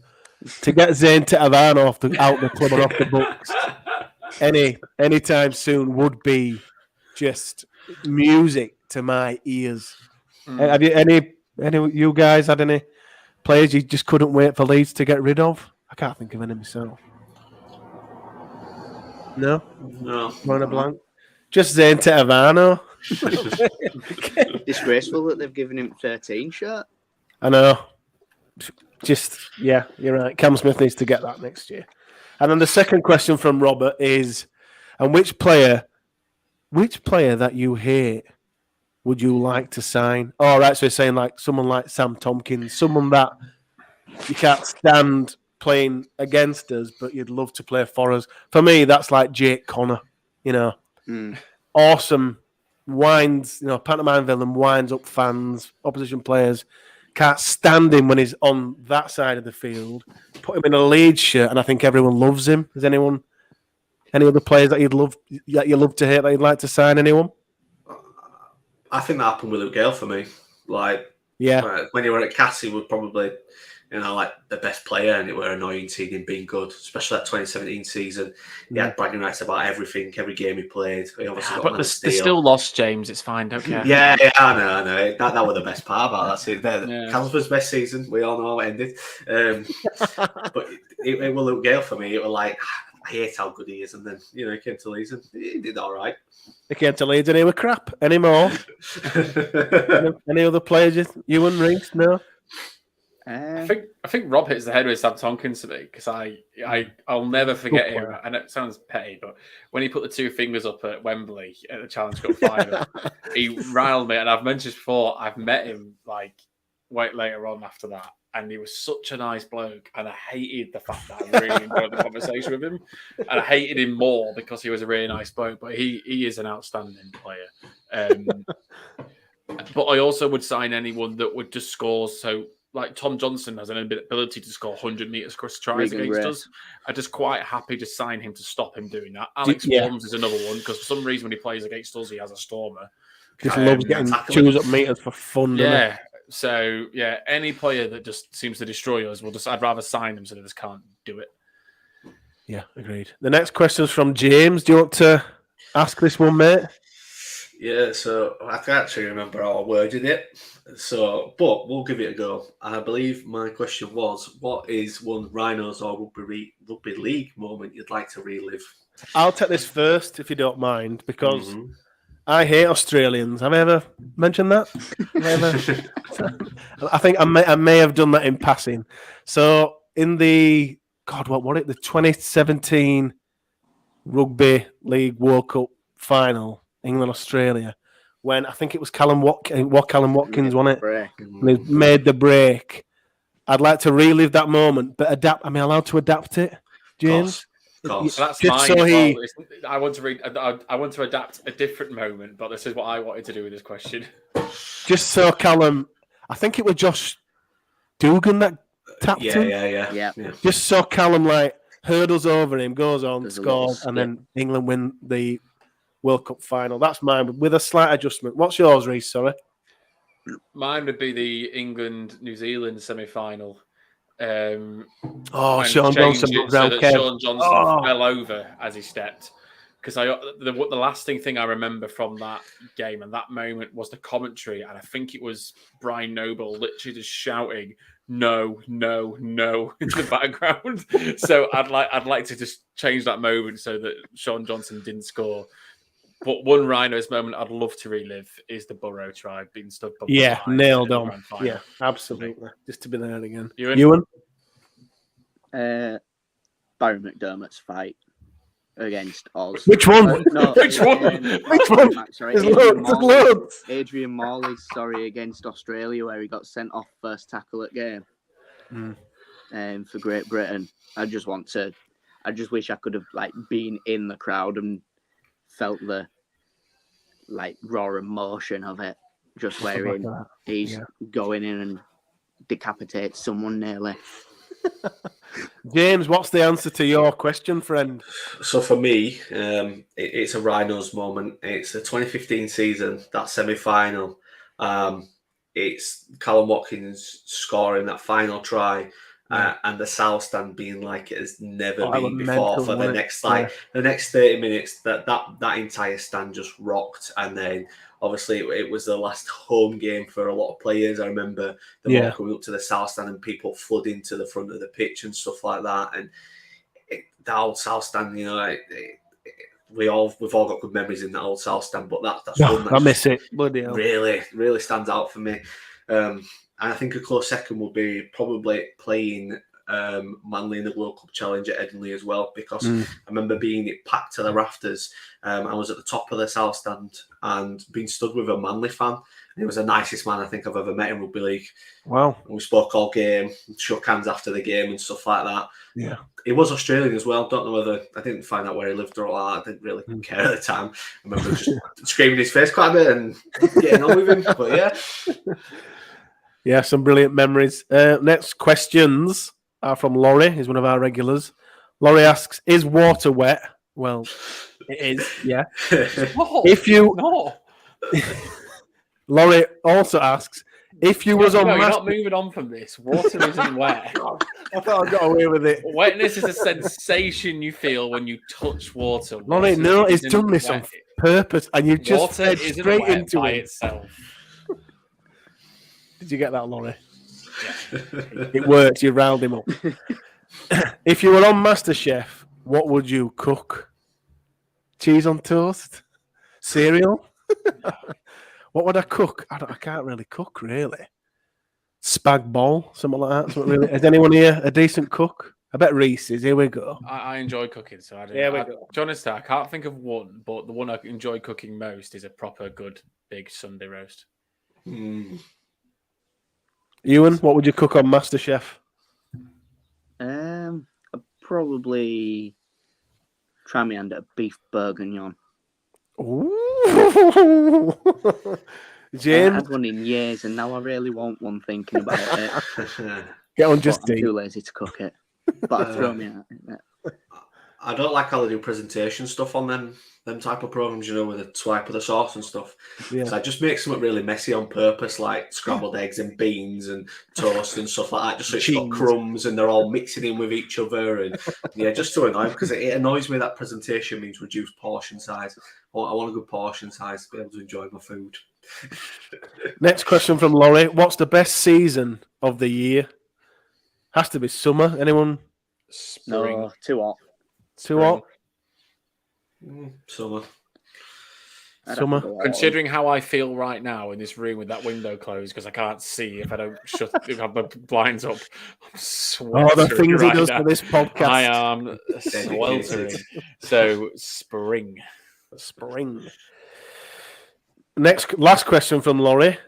to get Zane Tetavano out the club and off the books anytime soon would be just music to my ears. Have you any you guys had any players you just couldn't wait for Leeds to get rid of? I can't think of any myself. No. Drawing a blank. Just Zane Tetavano. Disgraceful that they've given him 13 shirt. I know. You're right. Cam Smith needs to get that next year. And then the second question from Robert is, and which player that you hate would you like to sign? Oh, right. So he's saying like someone like Sam Tompkins, someone that you can't stand playing against us, but you'd love to play for us. For me, that's like Jake Connor, Awesome. Winds, pantomime villain, winds up fans, opposition players. Can't stand him when he's on that side of the field. Put him in a Leeds shirt, and I think everyone loves him. Is any other players that you love to hate that you'd like to sign? Anyone? I think that happened with Luke Gale for me. When you were at Cassie, would probably like the best player, and it were annoying seeing him being good, especially that 2017 season. He had bragging rights about everything, every game he played. He obviously got they still lost, James. It's fine, don't care. Yeah, I know. That was the best part about that season. Castleford's best season. We all know how it ended. But it will Luke Gale for me. It was like, I hate how good he is, and then he came to Leeds and he did all right. He came to Leeds and he were crap. Any more? any other players? You and Reese? No. I think Rob hits the head with Sam Tompkins today, because I'll never forget him. And it sounds petty, but when he put the two fingers up at Wembley at the Challenge Cup final, he riled me. And I've mentioned before, I've met him later on after that, and he was such a nice bloke. And I hated the fact that I really enjoyed the conversation with him, and I hated him more because he was a really nice bloke. But he is an outstanding player. But I also would sign anyone that would just score. So, like Tom Johnson has an ability to score 100 metres across tries against us. I'm just quite happy to sign him to stop him doing that. Alex Wams is another one, because for some reason when he plays against us, he has a stormer. Just loves getting chews up meters for fun. Yeah. So any player that just seems to destroy us, I'd rather sign them so they just can't do it. Yeah, agreed. The next question is from James. Do you want to ask this one, mate? Yeah, so I can't actually remember how I worded it. So, but we'll give it a go. I believe my question was, what is one Rhinos or rugby league moment you'd like to relive? I'll take this first, if you don't mind, because Mhm. I hate Australians. Have I ever mentioned that? I think I may have done that in passing. So in the the 2017 Rugby League World Cup final, England Australia, when I think it was Callum Watkins won it, and he made the break. I'd like to relive that moment, but adapt. Am I allowed to adapt it, James? Of course. That's Just mine. so he- I want to read. I want to adapt a different moment, but this is what I wanted to do with this question. Just so Callum, I think it was Josh Dugan that tapped him. Yeah. Just so Callum hurdles over him, goes on, There's a little scores, skip. and then England win the World Cup final. That's mine, with a slight adjustment. What's yours, Reece? Sorry. Mine would be the England-New Zealand semi-final. Sean when Johnson changed it runs so round that Kev. Sean Johnson fell over as he stepped. Because the lasting thing I remember from that game and that moment was the commentary, and I think it was Brian Noble literally just shouting "No, no, no" in the background. So I'd like to just change that moment so that Sean Johnson didn't score. But one Rhinos moment I'd love to relive is the Burrow tribe being stood by Yeah, nailed in the on. grand final. Yeah, absolutely. Just to be there again. Ewan? Barry McDermott's fight against Oz. Which one? No, Which one? Which one? Sorry, There's loads. Adrian Morley's against Australia, where he got sent off first tackle at game. For Great Britain. I just wish I could have been in the crowd and felt the raw emotion of it. Just where he's going in and decapitates someone nearly. James, what's the answer to your question, friend? So for me, it's a Rhinos moment. It's the 2015 season, that semi-final. It's Callum Watkins scoring that final try, and the South Stand being like it has never been before for the next the next 30 minutes. That entire stand just rocked, and then obviously it was the last home game for a lot of players. I remember them all coming up to the South Stand and people flooding to the front of the pitch and stuff like that. And the old South Stand, we've all got good memories in that old South Stand, but that's one that I miss it. Bloody hell. Really stands out for me. And I think a close second will be probably playing Manly in the World Cup Challenge at Edinburgh as well, because I remember being packed to the rafters. I was at the top of the South Stand and being stood with a Manly fan. He was the nicest man I think I've ever met in rugby league. Wow. And we spoke all game, shook hands after the game and stuff like that. Yeah. He was Australian as well. Don't know whether I didn't find out where he lived or all that. I didn't really care at the time. I remember just screaming his face quite a bit and getting on with him. But yeah. Yeah, some brilliant memories. Next questions are from Laurie, who's one of our regulars. Laurie asks, "Is water wet?" Well, it is. Yeah. Laurie also asks, "If you was on..." No, you're not moving on from this. Water isn't wet. I thought I got away with it. Wetness is a sensation you feel when you touch water. Laurie, no, it's done this on purpose, and you just fed straight into it itself. Did you get that, Laurie? Yeah. It worked. You riled him up. If you were on MasterChef, what would you cook? Cheese on toast? Cereal? What would I cook? I can't really cook, really. Spag bol, something like that. Something really. Is anyone here a decent cook? I bet Reese is. Here we go. I enjoy cooking, so I do. Here we go. To be honest, I can't think of one, but the one I enjoy cooking most is a proper good big Sunday roast. Ewan, what would you cook on MasterChef? I'd probably try me hand at a beef bourguignon. Ooh. James? I had one in years, and now I really want one thinking about it. Get on just I'm too lazy to cook it. But throw me out. I don't like how they do presentation stuff on them type of programs, with a swipe of the sauce and stuff. Yeah. So I just make something really messy on purpose, like scrambled eggs and beans and toast and stuff like that, just so it's got crumbs and they're all mixing in with each other. And yeah, just to annoy them, because it annoys me that presentation means reduced portion size. I want a good portion size to be able to enjoy my food. Next question from Laurie. What's the best season of the year? Has to be summer. Anyone? Spring. No, too hot. Too hot? Summer. Summer. Considering how I feel right now in this room with that window closed because I can't see if I don't if I have my blinds up. I'm sweltering. Oh, the things right he does now. for this podcast. I am sweltering. So spring. Last question from Laurie.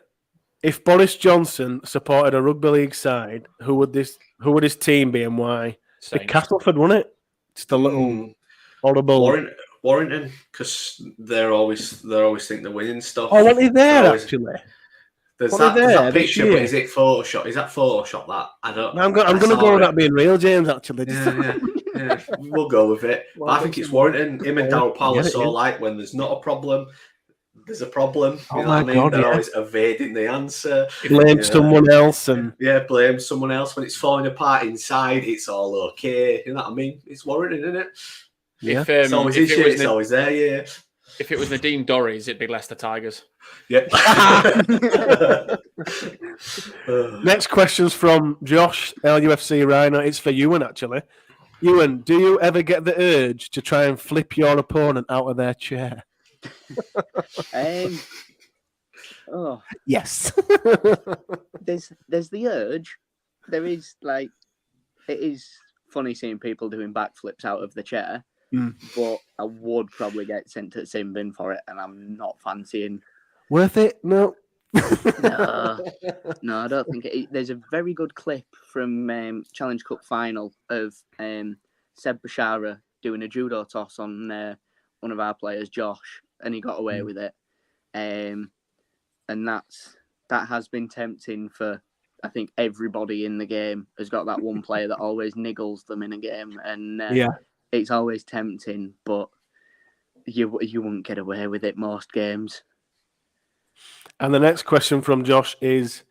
If Boris Johnson supported a rugby league side, who would his team be and why? The Castleford, wouldn't it? Just a little horrible. Warrington, because they always think they're winning stuff. Oh, weren't they there actually? There's that picture, but is it Photoshop? Is that Photoshop? That I don't. I'm going to go with that being real, James. Actually, yeah, we'll go with it. But I think it's Warrington. Him and Darryl Powell are so like when there's not a problem. There's a problem. You know what I mean? They're always evading the answer. Blame someone else blame someone else. When it's falling apart inside, it's all okay. You know what I mean? It's Warrington, isn't it? Yeah. It's always his shit. It's always there. Yeah. If it was Nadine Dorries, it'd be Leicester Tigers. Yep. Next question's from Josh, LUFC Rhino. It's for Ewan, actually. Ewan, do you ever get the urge to try and flip your opponent out of their chair? Yes. There's the urge. There is it is funny seeing people doing backflips out of the chair, but I would probably get sent to the sin bin for it, and I'm not fancying. Worth it? No. No, I don't think it. There's a very good clip from Challenge Cup final of Seb Bashara doing a judo toss on one of our players, Josh, and he got away with it. And that has been tempting for, I think, everybody in the game has got that one player that always niggles them in a game. And it's always tempting, but you wouldn't get away with it most games. And the next question from Josh is,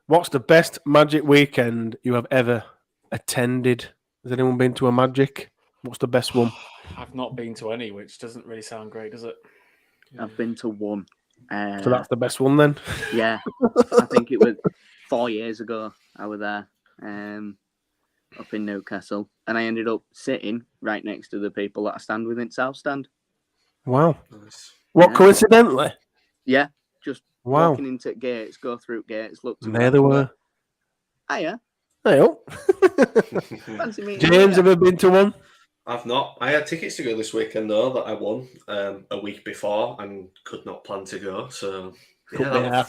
what's the best Magic weekend you have ever attended? Has anyone been to a Magic? What's the best one? I've not been to any, which doesn't really sound great, does it? I've been to one. So that's the best one then? Yeah. I think it was 4 years ago I was there up in Newcastle. And I ended up sitting right next to the people that I stand with in South Stand. Wow. Nice. What, coincidentally? Yeah. Just walking into gates, go through gates, look to there they were. Hiya. Hey, Fancy meeting James, ever been to one? I've not. I had tickets to go this weekend though that I won a week before and could not plan to go. So part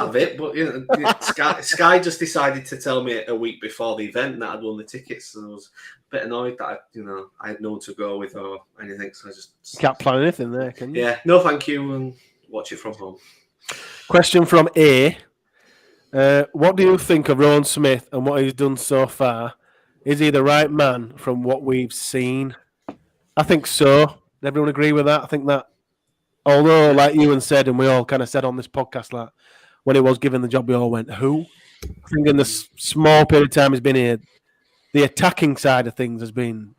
of it, but Sky just decided to tell me a week before the event that I'd won the tickets, and I was a bit annoyed that I had no one to go with or anything. So I just can't plan anything there, can you? Yeah, no, thank you, and watch it from home. Question from A. What do you think of Rowan Smith and what he's done so far? Is he the right man from what we've seen? I think so. Everyone agree with that? I think that, although, like Ewan said, and we all kind of said on this podcast, like when he was given the job, we all went, who? I think in the small period of time he's been here, the attacking side of things has been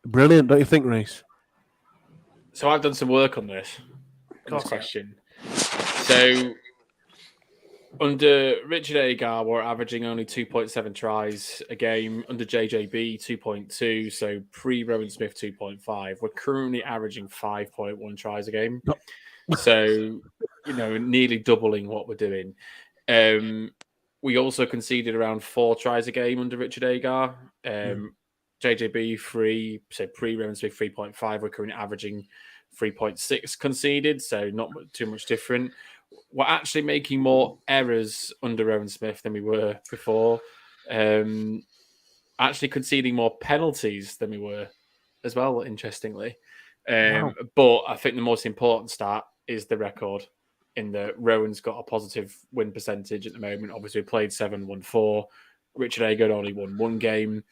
brilliant, don't you think, Reese? So I've done some work on this question. So under Richard Agar, we're averaging only 2.7 tries a game. Under JJB, 2.2. So pre-Rowan Smith, 2.5. We're currently averaging 5.1 tries a game. So, nearly doubling what we're doing. We also conceded around 4 tries a game under Richard Agar. JJB, 3. So pre-Rowan Smith, 3.5. We're currently averaging 3.6 conceded. So not too much different. We're actually making more errors under Rowan Smith than we were before. Actually conceding more penalties than we were as well, interestingly. Wow. But I think the most important stat is the record in that Rowan's got a positive win percentage at the moment. Obviously, we played 7, won 4. Richard Agood only won 1 game.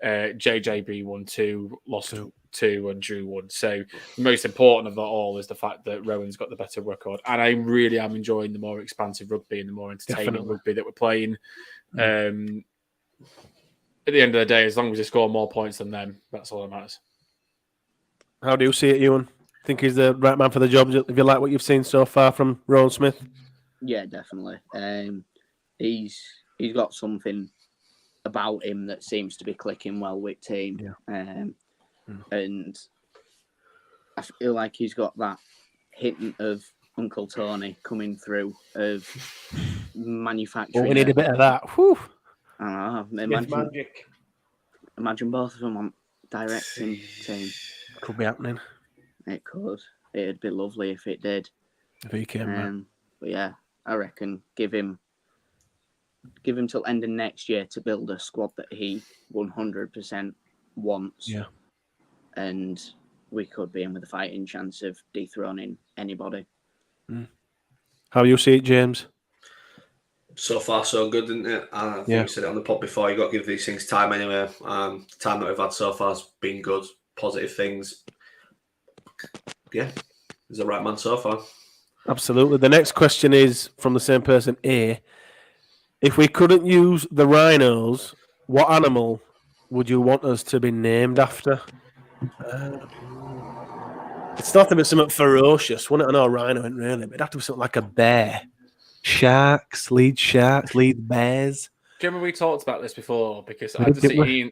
JJB won 2, lost 2, and drew 1. So the most important of that all is the fact that Rowan's got the better record. And I really am enjoying the more expansive rugby and the more entertaining rugby that we're playing. At the end of the day, as long as we score more points than them, that's all that matters. How do you see it, Ewan? Think he's the right man for the job? If you like what you've seen so far from Rowan Smith? Yeah, definitely. He's got something about him that seems to be clicking well with team. Yeah. And I feel like he's got that hint of Uncle Tony coming through of manufacturing. Well, we need a bit of that. Whew. I don't know. Imagine both of them on directing team. Could be happening. It could. It'd be lovely if it did. If he came, but yeah, I reckon give him till end of next year to build a squad that he 100% wants. Yeah. And we could be in with a fighting chance of dethroning anybody. How you see it, James? So far, so good, isn't it? I think you said it on the pod before. You got to give these things time anyway. The time that we've had so far has been good, positive things. Yeah, he's the right man so far. Absolutely. The next question is from the same person, A. If we couldn't use the rhinos, what animal would you want us to be named after? It's nothing but something ferocious, wouldn't it? I know a rhino ain't really, but it'd have to be something like a bear. Sharks, lead bears. Do you remember we talked about this before? Because I've seen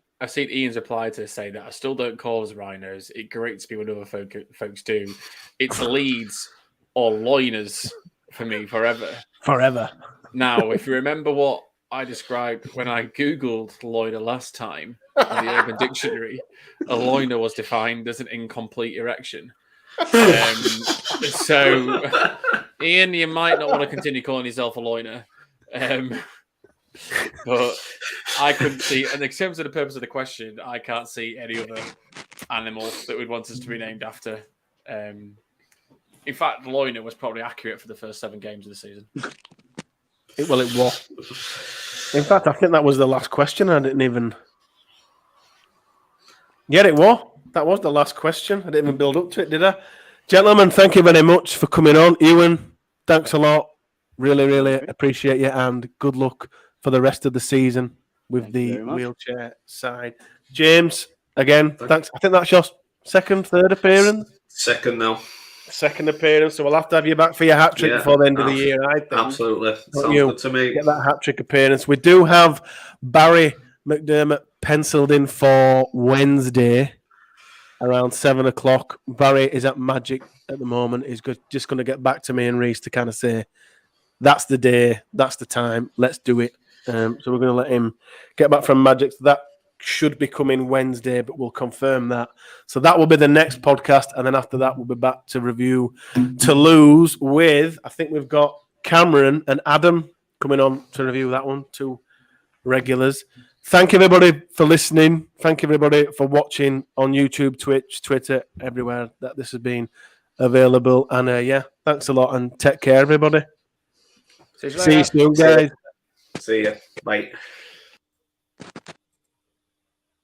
Ian's reply to say that I still don't call us rhinos. It grates me when other folks do. It's leads or loiners for me forever. Forever. Now, if you remember what I described when I Googled loiner last time in the Urban Dictionary, a loiner was defined as an incomplete erection. So, Ian, you might not want to continue calling yourself a loiner. But I couldn't see, and in terms of the purpose of the question, I can't see any other animal that would want us to be named after. In fact, loiner was probably accurate for the first 7 games of the season. It was. In fact, I think that was the last question. I didn't even... Yeah, it was. That was the last question. I didn't even build up to it, did I? Gentlemen, thank you very much for coming on. Ewan, thanks a lot. Really, really appreciate you, and good luck for the rest of the season with the wheelchair side. James, again, thanks. I think that's your third appearance? Second now. Second appearance, so we'll have to have you back for your hat-trick before the end of the year, I think. Absolutely. Sounds good to me. Get that hat-trick appearance. We do have Barry McDermott penciled in for Wednesday around 7 o'clock. Barry is at Magic at the moment. He's just going to get back to me and Reese to kind of say, that's the day, that's the time, let's do it. So we're going to let him get back from Magic. So that should be coming Wednesday, but we'll confirm that. So that will be the next podcast, and then after that, we'll be back to review Toulouse with, I think we've got Cameron and Adam coming on to review that one, 2 regulars. Thank you, everybody, for listening. Thank you, everybody, for watching on YouTube, Twitch, Twitter, everywhere that this has been available. And thanks a lot, and take care, everybody. See you soon, guys. See ya. Bye.